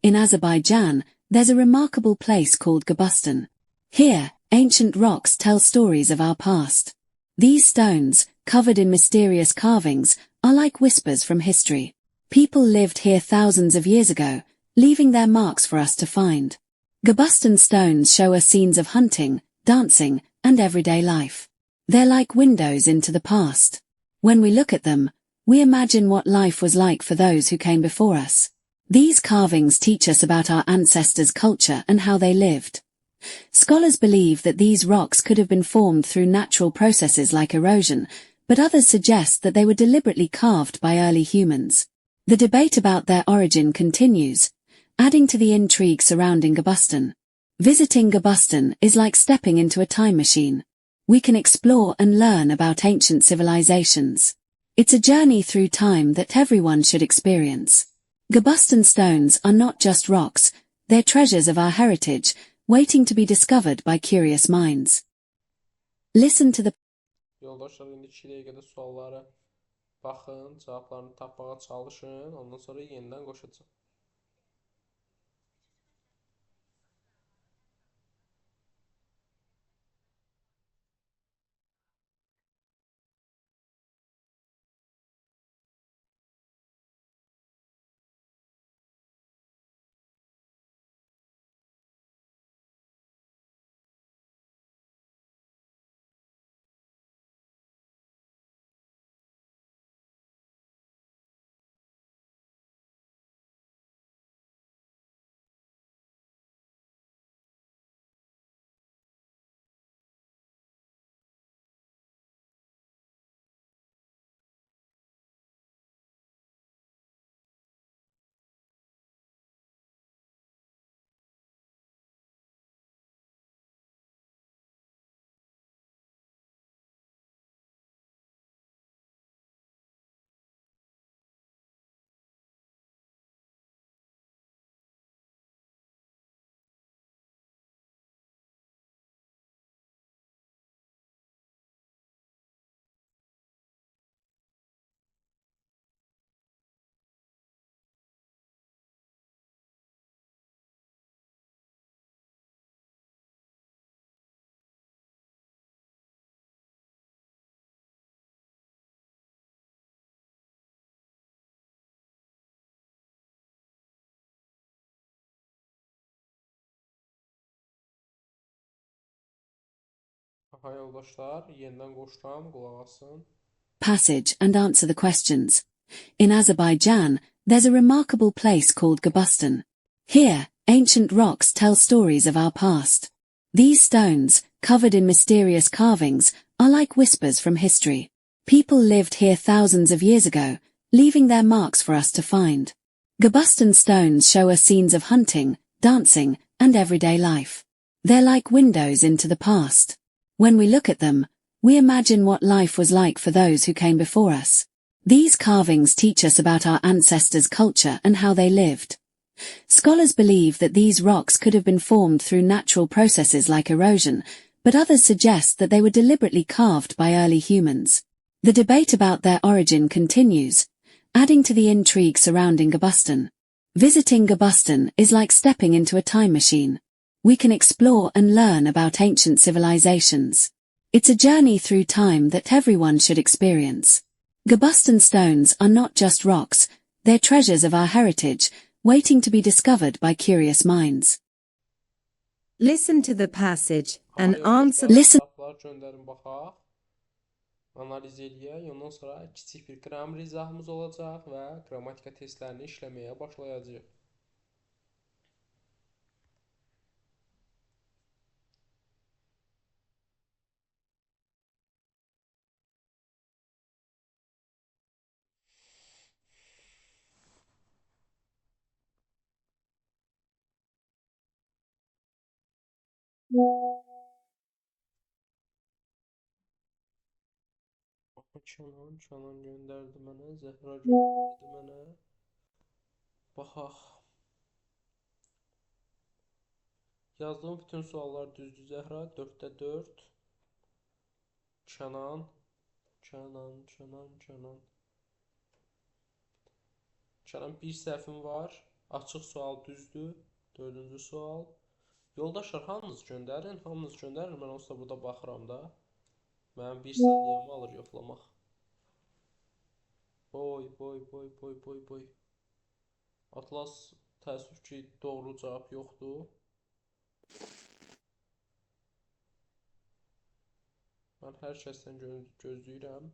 In Azerbaijan, there's a remarkable place called Gabustan. Here, ancient rocks tell stories of our past. These stones, covered in mysterious carvings, are like whispers from history. People lived here thousands of years ago, leaving their marks for us to find. Gabustan stones show us scenes of hunting, dancing, and everyday life. They're like windows into the past. When we look at them, we imagine what life was like for those who came before us. These carvings teach us about our ancestors' culture and how they lived. Scholars believe that these rocks could have been formed through natural processes like erosion, but others suggest that they were deliberately carved by early humans. The debate about their origin continues, adding to the intrigue surrounding Gabustan. Visiting Gabustan is like stepping into a time machine. We can explore and learn about ancient civilizations. It's a journey through time that everyone should experience. Gabustan stones are not just rocks, They're treasures of our heritage, waiting to be discovered by curious minds. Listen to the Yoldaşlar, indi 2 dəqiqədə sualları baxın, cavablarını tapmağa çalışın, ondan sonra yenidən qoşacağım. Aha yoldaşlar, yenidən qoşuram, qulaq asın. passage and answer the questions. In Azerbaijan, there's a remarkable place called Gabustan. Here, ancient rocks tell stories of our past. These stones, covered in mysterious carvings, are like whispers from history. People lived here thousands of years ago, leaving their marks for us to find. Gabustan stones show us scenes of hunting, dancing, and everyday life. They're like windows into the past. When we look at them, we imagine what life was like for those who came before us. These carvings teach us about our ancestors' culture and how they lived. Scholars believe that these rocks could have been formed through natural processes like erosion, but others suggest that they were deliberately carved by early humans. The debate about their origin continues, adding to the intrigue surrounding Gabustan. Visiting Gabustan is like stepping into a time machine. We can explore and learn about ancient civilizations. It's a journey through time that everyone should experience. Gabustan stones are not just rocks, they're treasures of our heritage, waiting to be discovered by curious minds. Listen to the passage and Aha, yoldaşlar, answer. Listen. cavablar göndərin baxaq. Analiz eləyək. Ondan sonra kiçik bir qrammer izahımız olacaq və qrammatika testlərini işləməyə başlayacağıq. Canan göndərdi mənə, Zəhra göndərdi mənə. Baxaq. Yazdığım bütün suallar düzdür Zəhra, 4-də 4. Canan. Canan, bir səhvim var. Açıq sual düzdür. 4-cü sual. Yoldaşlar, hamınız göndərin, mən olsa burada baxıram da. Mənim 1 saniyəmi alır yoxlamaq. Boy. Atlas, təəssüf ki, doğru cavab yoxdur. Mən hər kəsdən gözləyirəm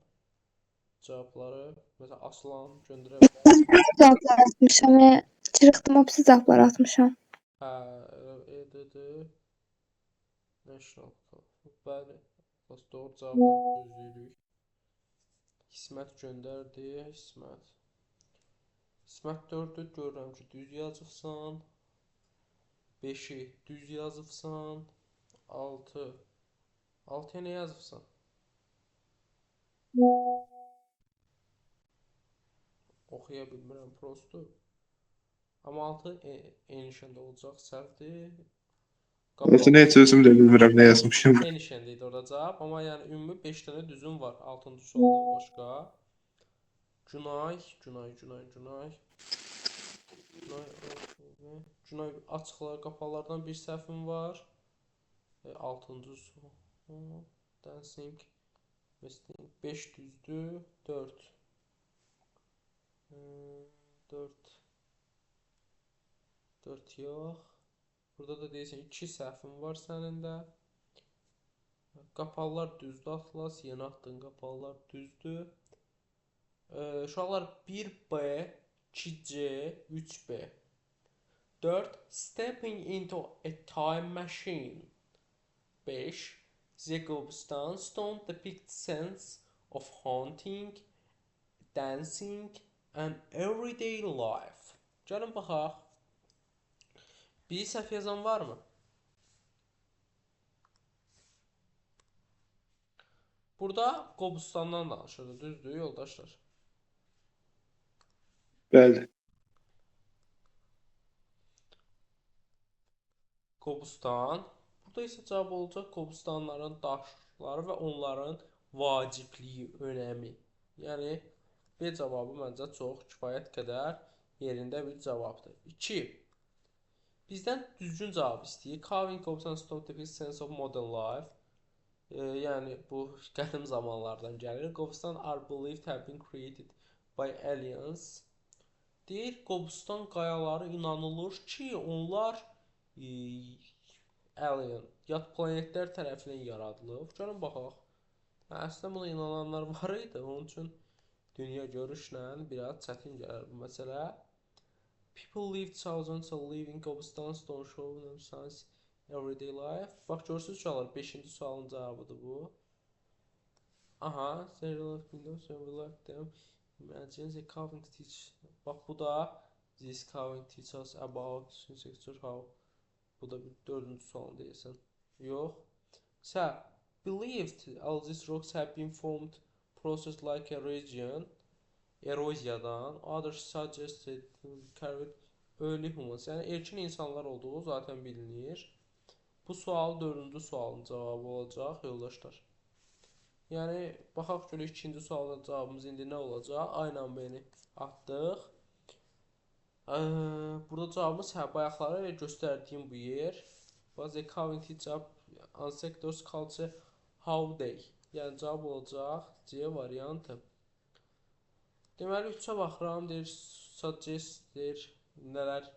cavabları. Məsələn, Aslan göndərə bilər. Cevaplar atmışam ve çırıktım hepsi cevaplar atmışam. Hə, EDD National. Bəli, Atlas doğru cavabları gözləyirik. İsmət göndərdi, İsmət 4-ü görürəm ki, düz yazıbsan. 5-i düz yazıbsan. 6-ya nə yazıbsan? Oxuya bilmirəm, prosto. Amma altı enişəndə olacaq, səhvdir. Olsun, heç özüm də bilmirəm nə yazmışam. Enişəndə idi orada cavab, amma yəni ümumi 5 dənə düzüm var 6-cı sualdan başqa. Günay, Günay açıqlar, qapalardan bir səhvim var. 6-cı sual. Dancing, Westing 5 düzdür, 4. 4 4 yox. Burada da deyirsən 2 səhvin var sənin də. Qapalılar düzdür, Atlas, yeni atdığın qapalılar düzdür. Uşaqlar 1B, 2C, 3B. 4. Stepping into a time machine. 5. Jacobstown stone depict sense of hunting, dancing and everyday life. Gəlin baxaq. Bir səhv yazan varmı? Burada Qobustandan danışırdı, düzdür yoldaşlar? Bəli. Qobustan. Burada isə cavab olacaq Qobustanların daşları və onların vacibliyi, önəmi. Yəni B cavabı məncə çox kifayət qədər yerində bir cavabdır. 2. Bizdən düzgün cavab istəyir. Carving Qobustan stone depicts sense of modern life. Yəni bu qədim zamanlardan gəlir. Qobustan are believed to have been created by aliens. Deyir, Qobustan qayaları inanılır ki, onlar alien, yad planetlər tərəfindən yaradılıb. Gəlin baxaq. Əslində buna inananlar var idi. Onun üçün dünya görüşlə biraz çətin gəlir bu məsələ. People lived thousands of living Qobustan stone show them science everyday life. Bax görürsünüz uşaqlar, 5-ci sualın cavabıdır bu. Aha, several windows and we like them. Imagine the carving teach. Bax bu da this carving teach us about sector how. Bu da bir 4-cü sual deyəsən. Yox. So, believed all these rocks have been formed processed like a region. Eroziyadan. Others suggested carried early humans. Yəni erkin insanlar olduğu zaten bilinir. Bu sual 4-cü sualın cavabı olacaq yoldaşlar. Yəni baxaq görək 2-ci sualın cavabımız indi nə olacaq? A ilə B-ni atdıq. Burada cavabımız bayaqları göstərdiyim bu yer. Was a carving teach up on sectors culture how they. Yəni cavab olacaq C variantı. Deməli 3-ə baxıram, deyir suggest, deyir nələr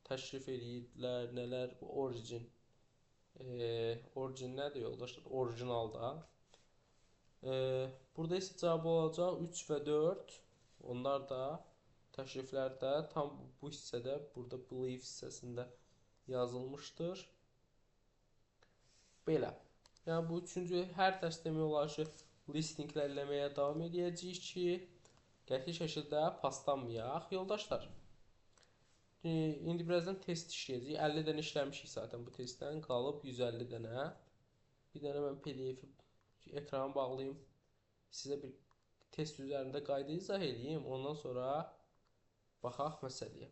təşrif edirdilər, nələr origin. Origin nədir yoldaşlar? Orijinalda. Burada isə cavab olacaq 3 və 4. Onlar da təşriflərdə tam bu hissədə, burada belief hissəsində yazılmışdır. Belə. Yəni bu üçüncü hər dərs demək olar ki, listinglər eləməyə davam edəcəyik ki, qəti şəkildə paslanmayaq. Yoldaşlar, indi birazdan test işləyəcəyik. 50 dənə işləmişik zaten bu testdən. Qalıb 150 dənə. Bir dənə mən PDF-i ekrana bağlayayım. Sizə bir test üzərində qayda izah edeyim. Ondan sonra baxaq məsələyə.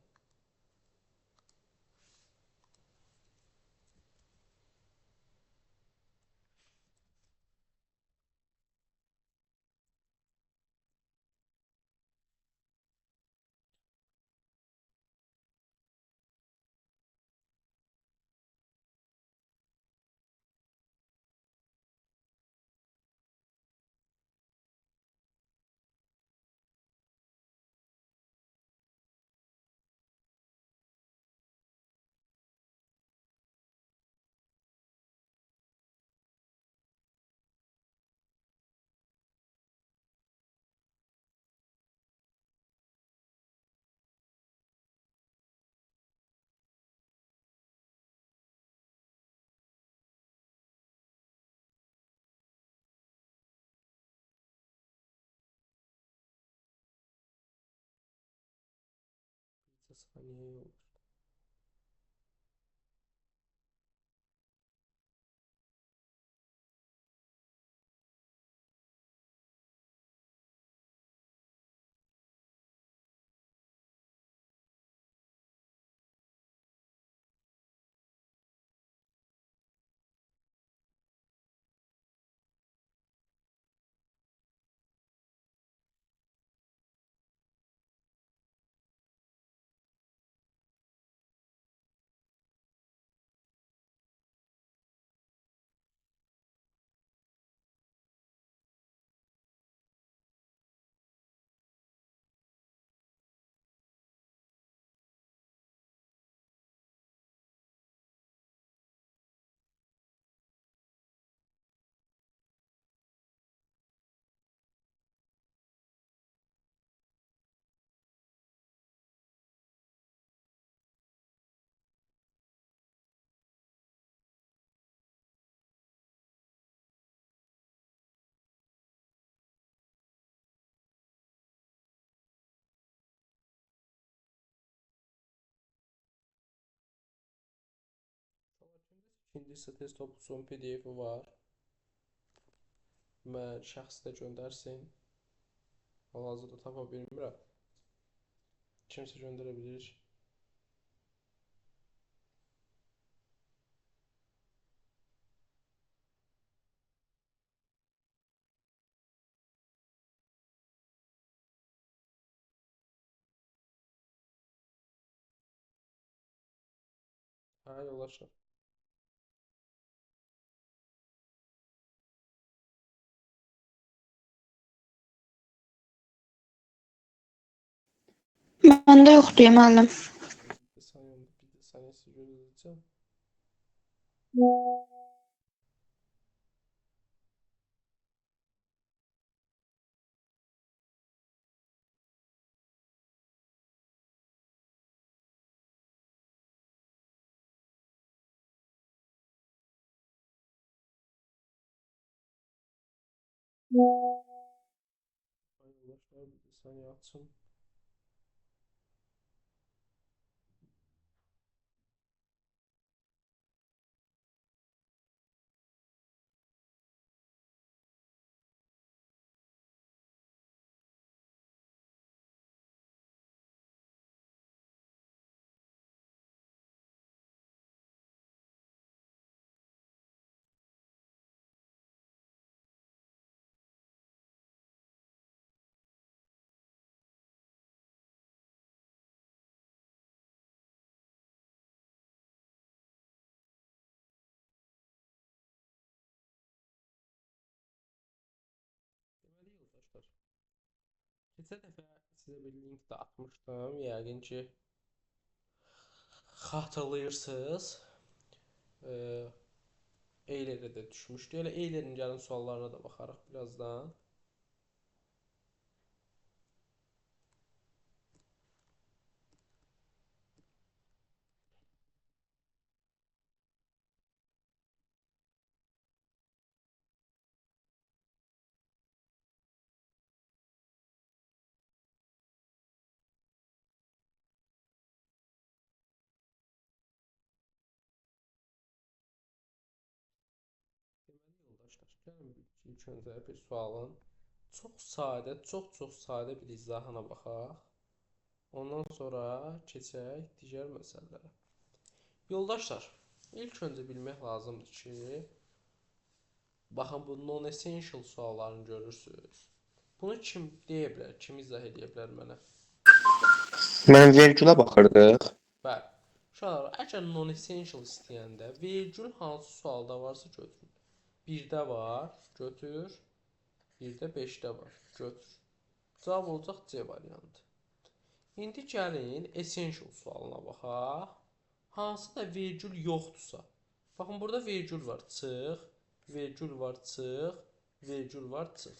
Saniye yok. İkinci isə test toplusunun PDF-i var. Mən şəxsdə göndərsin. Hal-hazırda tapa bilmirəm. Kimsə göndərə bilir. Hə, yoldaşlar. Məndə yoxdur müəllim. Bir saniyə sizi gözləyəcəm. Yoldaşlar, bir saniyə açım. Deməli yoldaşlar, keçən dəfə sizə bir link də atmışdım. Yəqin ki xatırlayırsınız. Eylerə də düşmüşdü. Elə Eylerin gəlin suallarına da baxarıq birazdan. Deməli yoldaşlar, gəlin ilk öncə bir sualın çox sadə bir izahına baxaq. Ondan sonra keçək digər məsələlərə. Yoldaşlar, ilk öncə bilmək lazımdır ki, baxın bu non-essential suallarını görürsünüz. Bunu kim deyə bilər, kim izah edə bilər mənə? Mən vergülə baxırdıq. Bəli. Uşaqlar, əgər non-essential istəyəndə vergül hansı sualda varsa götürün. 1-də var, götür. 1-də 5-də var, götür. Cavab olacaq C variantı. İndi gəlin essential sualına baxaq. Hansı da vergül yoxdursa. Baxın, burada vergül var, çıx. Vergül var, çıx. Vergül var, çıx.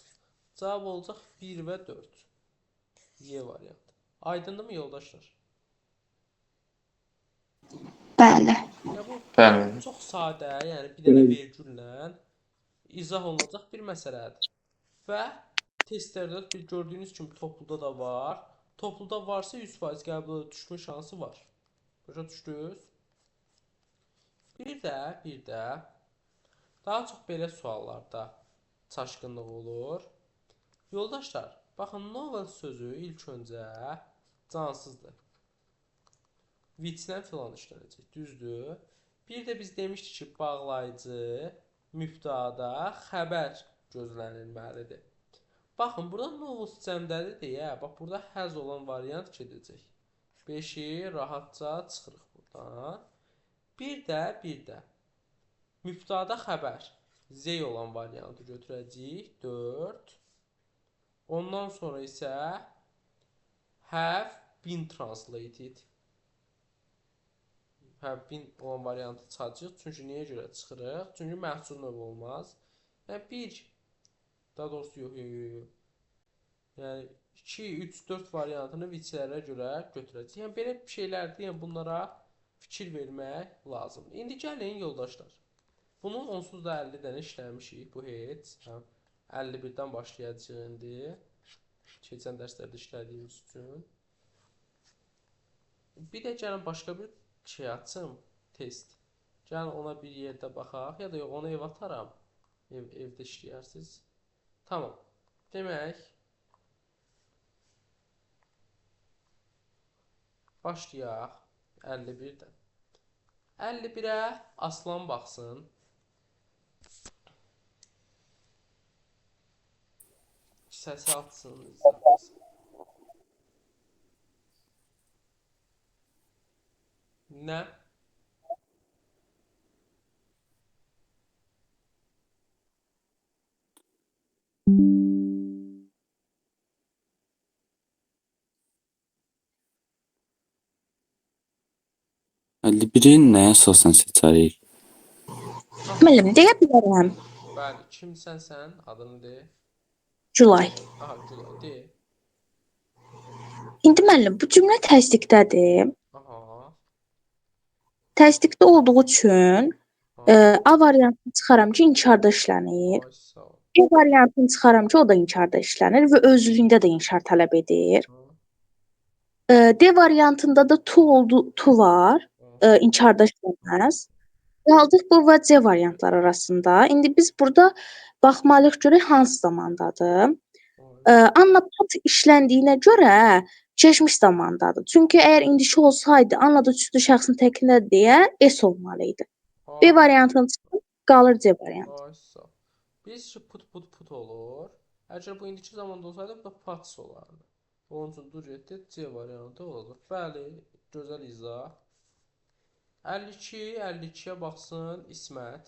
Cavab olacaq 1 və 4. Y variantı. Aydındırmı yoldaşlar? Bəli. Ya bu Bəli. çox sadə, yəni bir dənə vergüllə izah olunacaq bir məsələdir. Və testlərdə bir gördüyünüz kimi topluda da var. Topluda varsa 100% qəbul düşmə şansı var. Başa düşdünüz? Bir də daha çox belə suallarda çaşqınlıq olur. Yoldaşlar, baxın novel sözü ilk öncə cansızdır. Which-lə filan işlənəcək, düzdür? Bir də biz demişdik ki, bağlayıcı mübtəda xəbər gözlənilməlidir. Baxın, burada novels cəmdədir deyə, bax burada həz olan variant gedəcək. 5-i rahatca çıxırıq buradan. Bir də mübtəda xəbər Z olan variantı götürəcəyik. 4. Ondan sonra isə have been translated. Have been olan variantı çıxacaq. Çünki niyə görə çıxırıq? Çünki məhsul növü olmaz. Yəni 1, daha doğrusu yox. Yəni 2, 3, 4 variantını which-lərə görə götürəcək. Yəni belə şeylərdir, yəni bunlara fikir vermək lazımdır. İndi gəlin yoldaşlar. Bunu onsuz da 50 dənə işləmişik bu heç. 51-dən başlayacağıq indi. Keçən dərslərdə işlədiyimiz üçün. Bir də gəlin başqa bir şey açım, test. Gəlin ona bir yerdə baxaq. Ya da yox, onu ev ataram. Evdə işləyərsiniz. Tamam. Demək, başlayaq 51-dən. 51-ə Aslan baxsın. Səsi atsın. Nə? Biri nəyə əsasən seçərik? Müəllim, deyə bilərəm. Bəli, kimsən sən? Adını de. Julay. Aha, Gülay, de. İndi müəllim, bu cümlə təsdiqdədir. Aha. Təsdiqdə olduğu üçün Aha. A variantını çıxaram ki, inkarda işlənir. Ay, sağ ol. B variantını çıxaram ki, o da inkarda işlənir və özlüyündə də inkar tələb edir. D variantında da to var, inkarda işləməz. Qaldıq bu və C variantları arasında. İndi biz burada baxmalıyıq görək hansı zamandadır. Anna pat işləndiyinə görə keçmiş zamandadır. Çünki əgər indiki olsaydı, Anna da üçüncü şəxsin təkində deyə S olmalı idi. B variantını çıxıb qalır C variantı. Ay, sağ ol. Biz ki put olur. Əgər bu indiki zamanda olsaydı, bu da pats olardı. Onun üçün dur getdi, C variantı olacaq. Bəli, gözəl izah. 52-yə baxsın İsmət.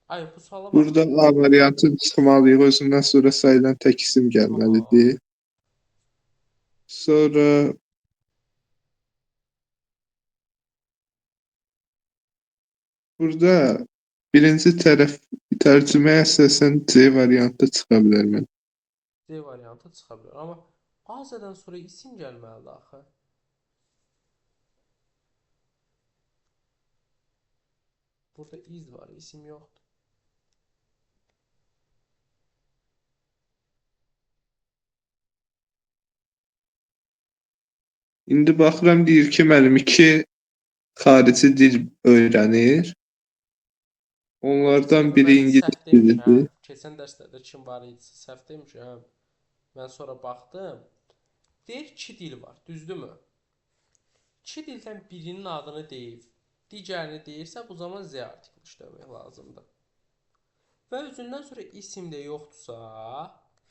Ay, bu suala bax. Burada A variantı çıxmalıyıq. Özündən sonra sayılan tək isim gəlməlidir. Sonra burada birinci tərəf tərcüməyə əsasən C variantı çıxa bilər mən. D variantı çıxa bilər. Amma A-dən sonra isim gəlməlidir axı. Burada iz var, isim yoxdur. İndi baxıram deyir ki, müəllim 2 xarici dil öyrənir. Onlardan biri Mən ingilis səhv demişəm. dilidir. Keçən dərslərdə kim var idi? Səhv demişəm. Mən sonra baxdım. Deyir 2 dil var, düzdürmü? 2 dildən birinin adını deyib, digərini deyirsə, bu zaman Z artikli işləmək lazımdır. Və özündən sonra isim də yoxdursa,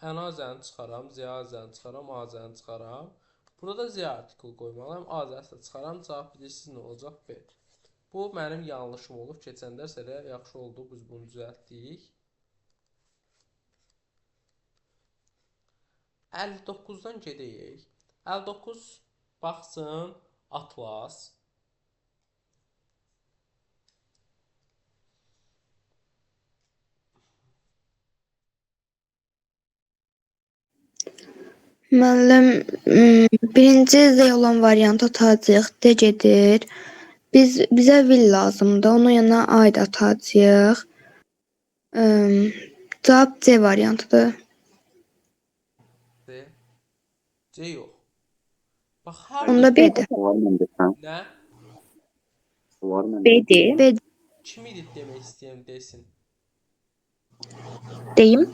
ən-azəni çıxaram, Z-azəni çıxaram, A-zəni çıxaram. Burada da Z artikli qoymalıyam, A-zəni də çıxaram. Cavab bilirsiniz nə olacaq? B. Bu mənim yanlışım olub. Keçən dərs elə yaxşı oldu, biz bunu düzəltdik. 59-dan gedəyik. 59 baxsın Atlas. Müəllim, birinci Z olan variantı atacağıq. D gedir. Bizə will lazımdır. Onun yanına aid atacağıq. Cavab C variantıdır. D. C yox. Bax, hər Onda B-dir. nə? B-dir. B Kim idi demək istəyən desin. Deyim.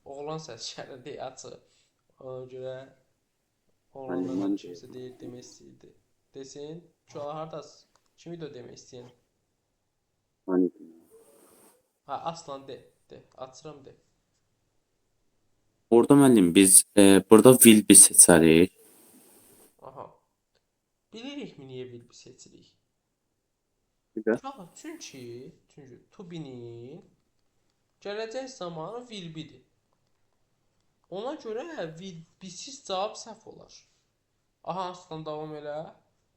Oğlan səs gəlir deyə açıq. Ona görə oğlanlardan kimsə deyir demək istəyirdi. Desin. Uşaqlar hardasınız? Kim idi o demək istəyən? Ha, Aslan de. Açıram de. Orada müəllim biz burada will bir seçərik. Aha. Bilirikmi niyə will seçirik? Çünki to be-nin gələcək zamanı will be-dir. Ona görə will be-siz cavab səhv olar. Aha, Aslan davam elə.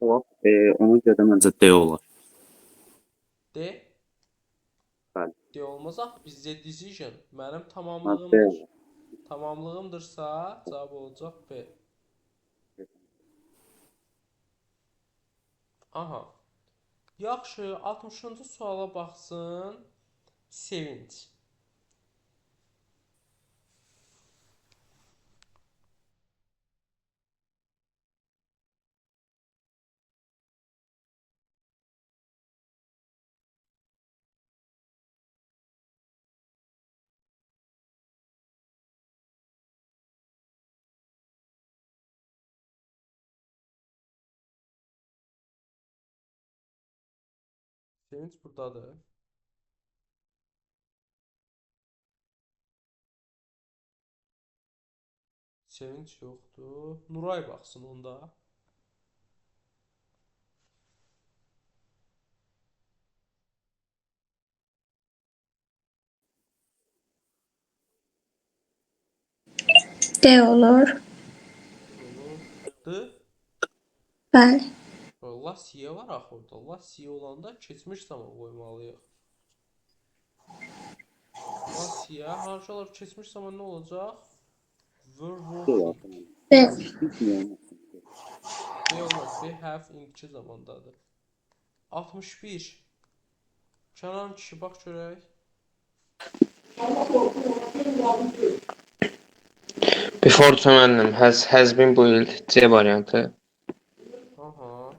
Ona görə də məncə D olar. D. Bəli. D olmaz axı, bizdə decision mənim tamamlığımdır. Tamamlığımdırsa cavab olacaq B. Aha. Yaxşı, 60-cı suala baxsın. Sevinç. Sevinç buradadır. Sevinç yoxdur. Nuray baxsın onda. D olur. Olur. D. Bəli. Lasiya var axı orada. Lasiya olanda keçmiş zaman qoymalıyıq. Lasiya harca olub keçmiş zaman nə olacaq? Were working. B. B olmaz. B have indiki zamandadır. 61. Kənan kişi bax görək. Before müəllim has been built C variantı. Aha.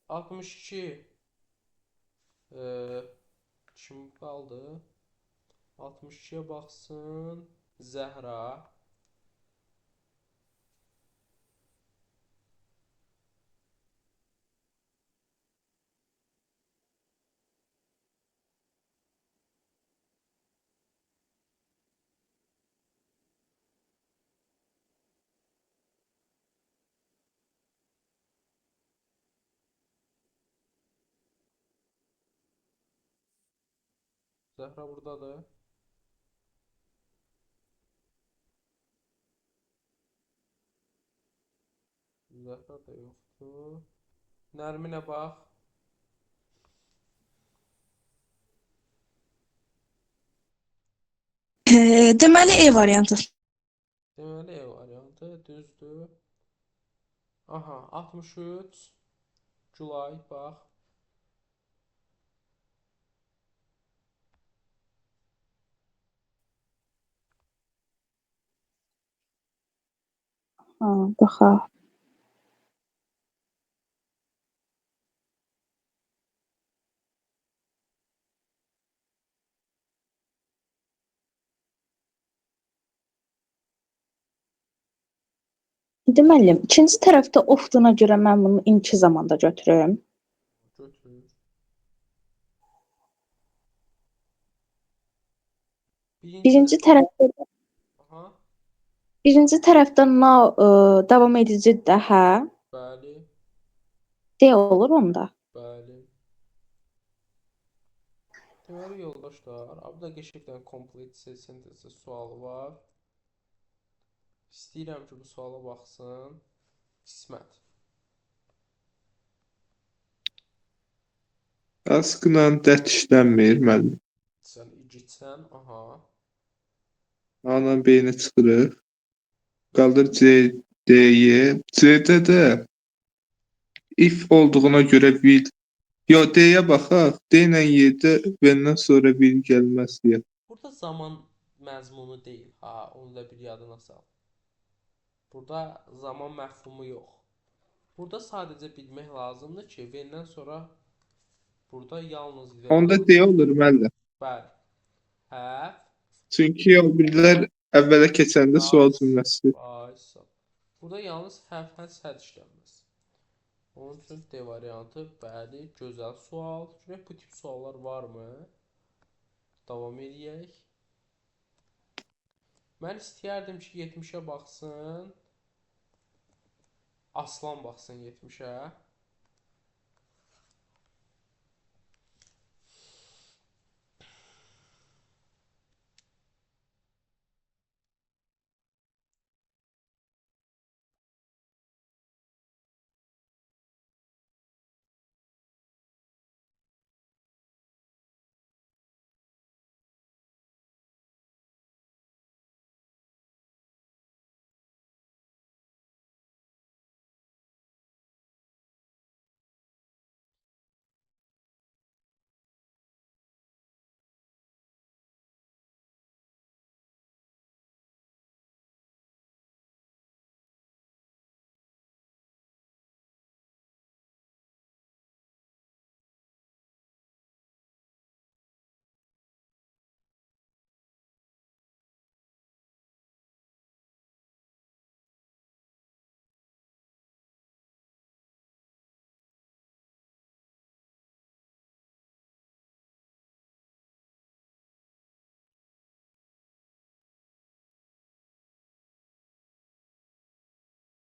Altmış iki. Kim qaldı? 62-yə baxsın. Zəhra. Zəhra buradadır. Zəhra da yoxdur. Nərminə bax. Deməli E variantı. Deməli E variantı düzdür. Aha, 63. Julay bax. Ha, baxaq. İndi müəllim, ikinci tərəfdə ofduna görə mən bunu indiki zamanda götürüm. Götür. Birinci tərəfdə Aha, birinci tərəfdə now davam edicidir də, hə? bəli, D olur onda. bəli. Deməli yoldaşlar, burada qəşəngdən complete sentence sualı var. İstəyirəm ki, bu suala baxsın. İsmət. Askla dət işlənmir müəllim. Sən igidsən, aha. Anın beyni çıxırıq. Qaldır C, D-yi. C-də də if olduğuna görə will. Yo, D-yə baxaq. D ilə Y-də V-dən sonra will gəlməz deyə. Burada zaman məzmunu deyil, ha, onu da bir yadına sal. Burada zaman məfhumu yox. Burada sadəcə bilmək lazımdır ki, V-dən sonra burada yalnız Onda D olur müəllim. bəli. Have, Çünki o birlər əvvələ keçəndə sual cümləsi. Burada yalnız have has had işlənməz. Onun üçün D variantı, bəli, gözəl sual. Görək bu tip suallar varmı? Davam edək. Mən istəyərdim ki, 70-ə baxsın. Aslan baxsın 70-ə.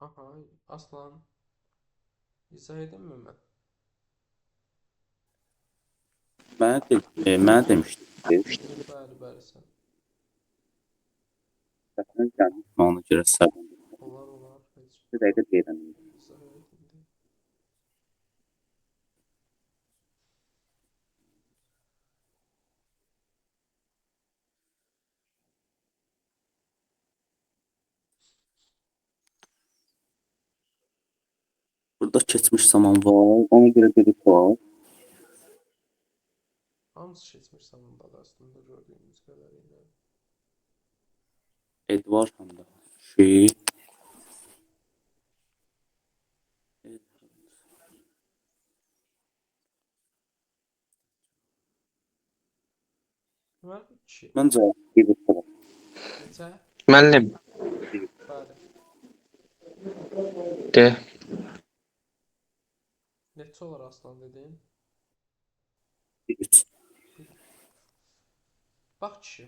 Aha, Aslan. İzah edeyim mi mən? Mənə demişdi. Bəli, bəli sən. Ona görə səbir. Olar. Heç Bir dəqiqə deyirəm. izah edeyim. Burada keçmiş zaman var. Ona görə dedik var. Hamısı keçmiş zamandadır aslında gördüyümüz qədərilə. Edward handa. Şey. Deməli 2. Məncə dedik var. Neçə? Müəllim, Bəli. de. Neçə olar Aslan dedin? 3. Bax kişi.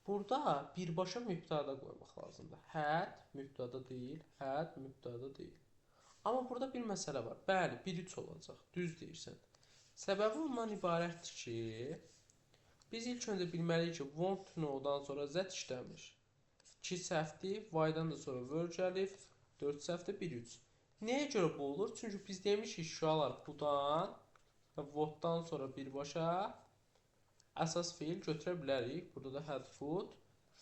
Burada birbaşa mübtəda qoymaq lazımdır. Had mübtəda deyil, had mübtəda deyil. Amma burada bir məsələ var. Bəli, 1-3 olacaq. Düz deyirsən. Səbəbi ondan ibarətdir ki, biz ilk öncə bilməliyik ki, want to know-dan sonra z işləmir. 2 səhvdir, y-dan da sonra were gəlib, 4 səhvdir, 1-3. Nəyə görə bu olur? Çünki biz demişik şüalar budan və what-dan sonra birbaşa əsas feil götürə bilərik. Burada da had food,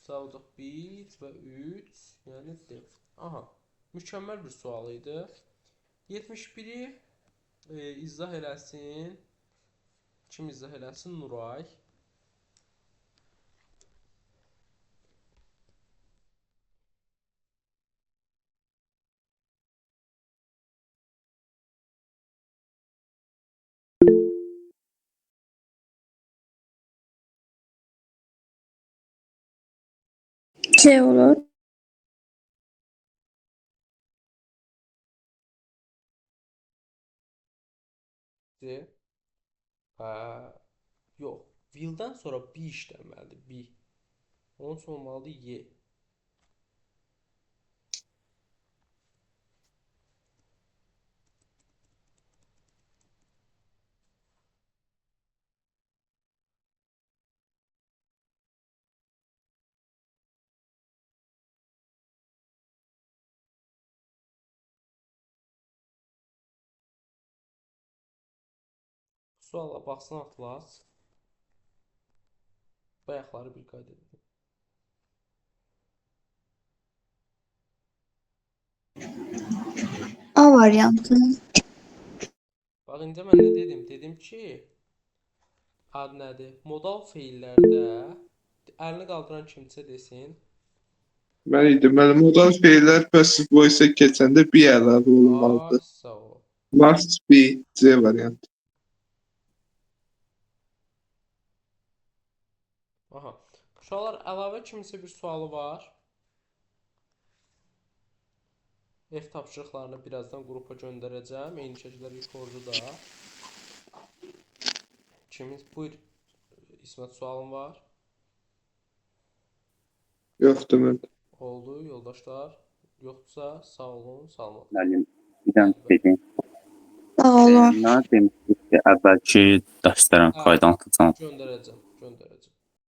savdıq 1 və 3, yəni D. Aha, mükəmməl bir sual idi. 71-i izah eləsin. Kim izah eləsin? Nuray. C olur. C. Yox. Will-dən sonra B işlənməlidir. B. Onun sonra olmalıdır Y. Suala baxsın Atlas. Bayaqları bir qayda edelim. A variantı. Bax, indi mən nə dedim? Dedim ki, ad nədir? Modal feillərdə əlini qaldıran kimsə desin. Mən idim. Mənim modal feillər passive voice-a keçəndə bir əlavə Ay, olmalıdır. sağ ol. Must be C variantı. Aha. Uşaqlar, əlavə kimsə bir sualı var. Ev tapşırıqlarını birazdan qrupa göndərəcəm. Eyni şəkildə rekordu da. Kimin? Buyur. İsmət, sualın var. Yoxdur mən. Oldu yoldaşlar. Yoxdursa sağ olun, salamat. Müəllim, bir dənə dedim. Sağ olun. Mənə demişdi ki, əvvəlki dərslərin qaydanı tutacağam. Göndərəcəm.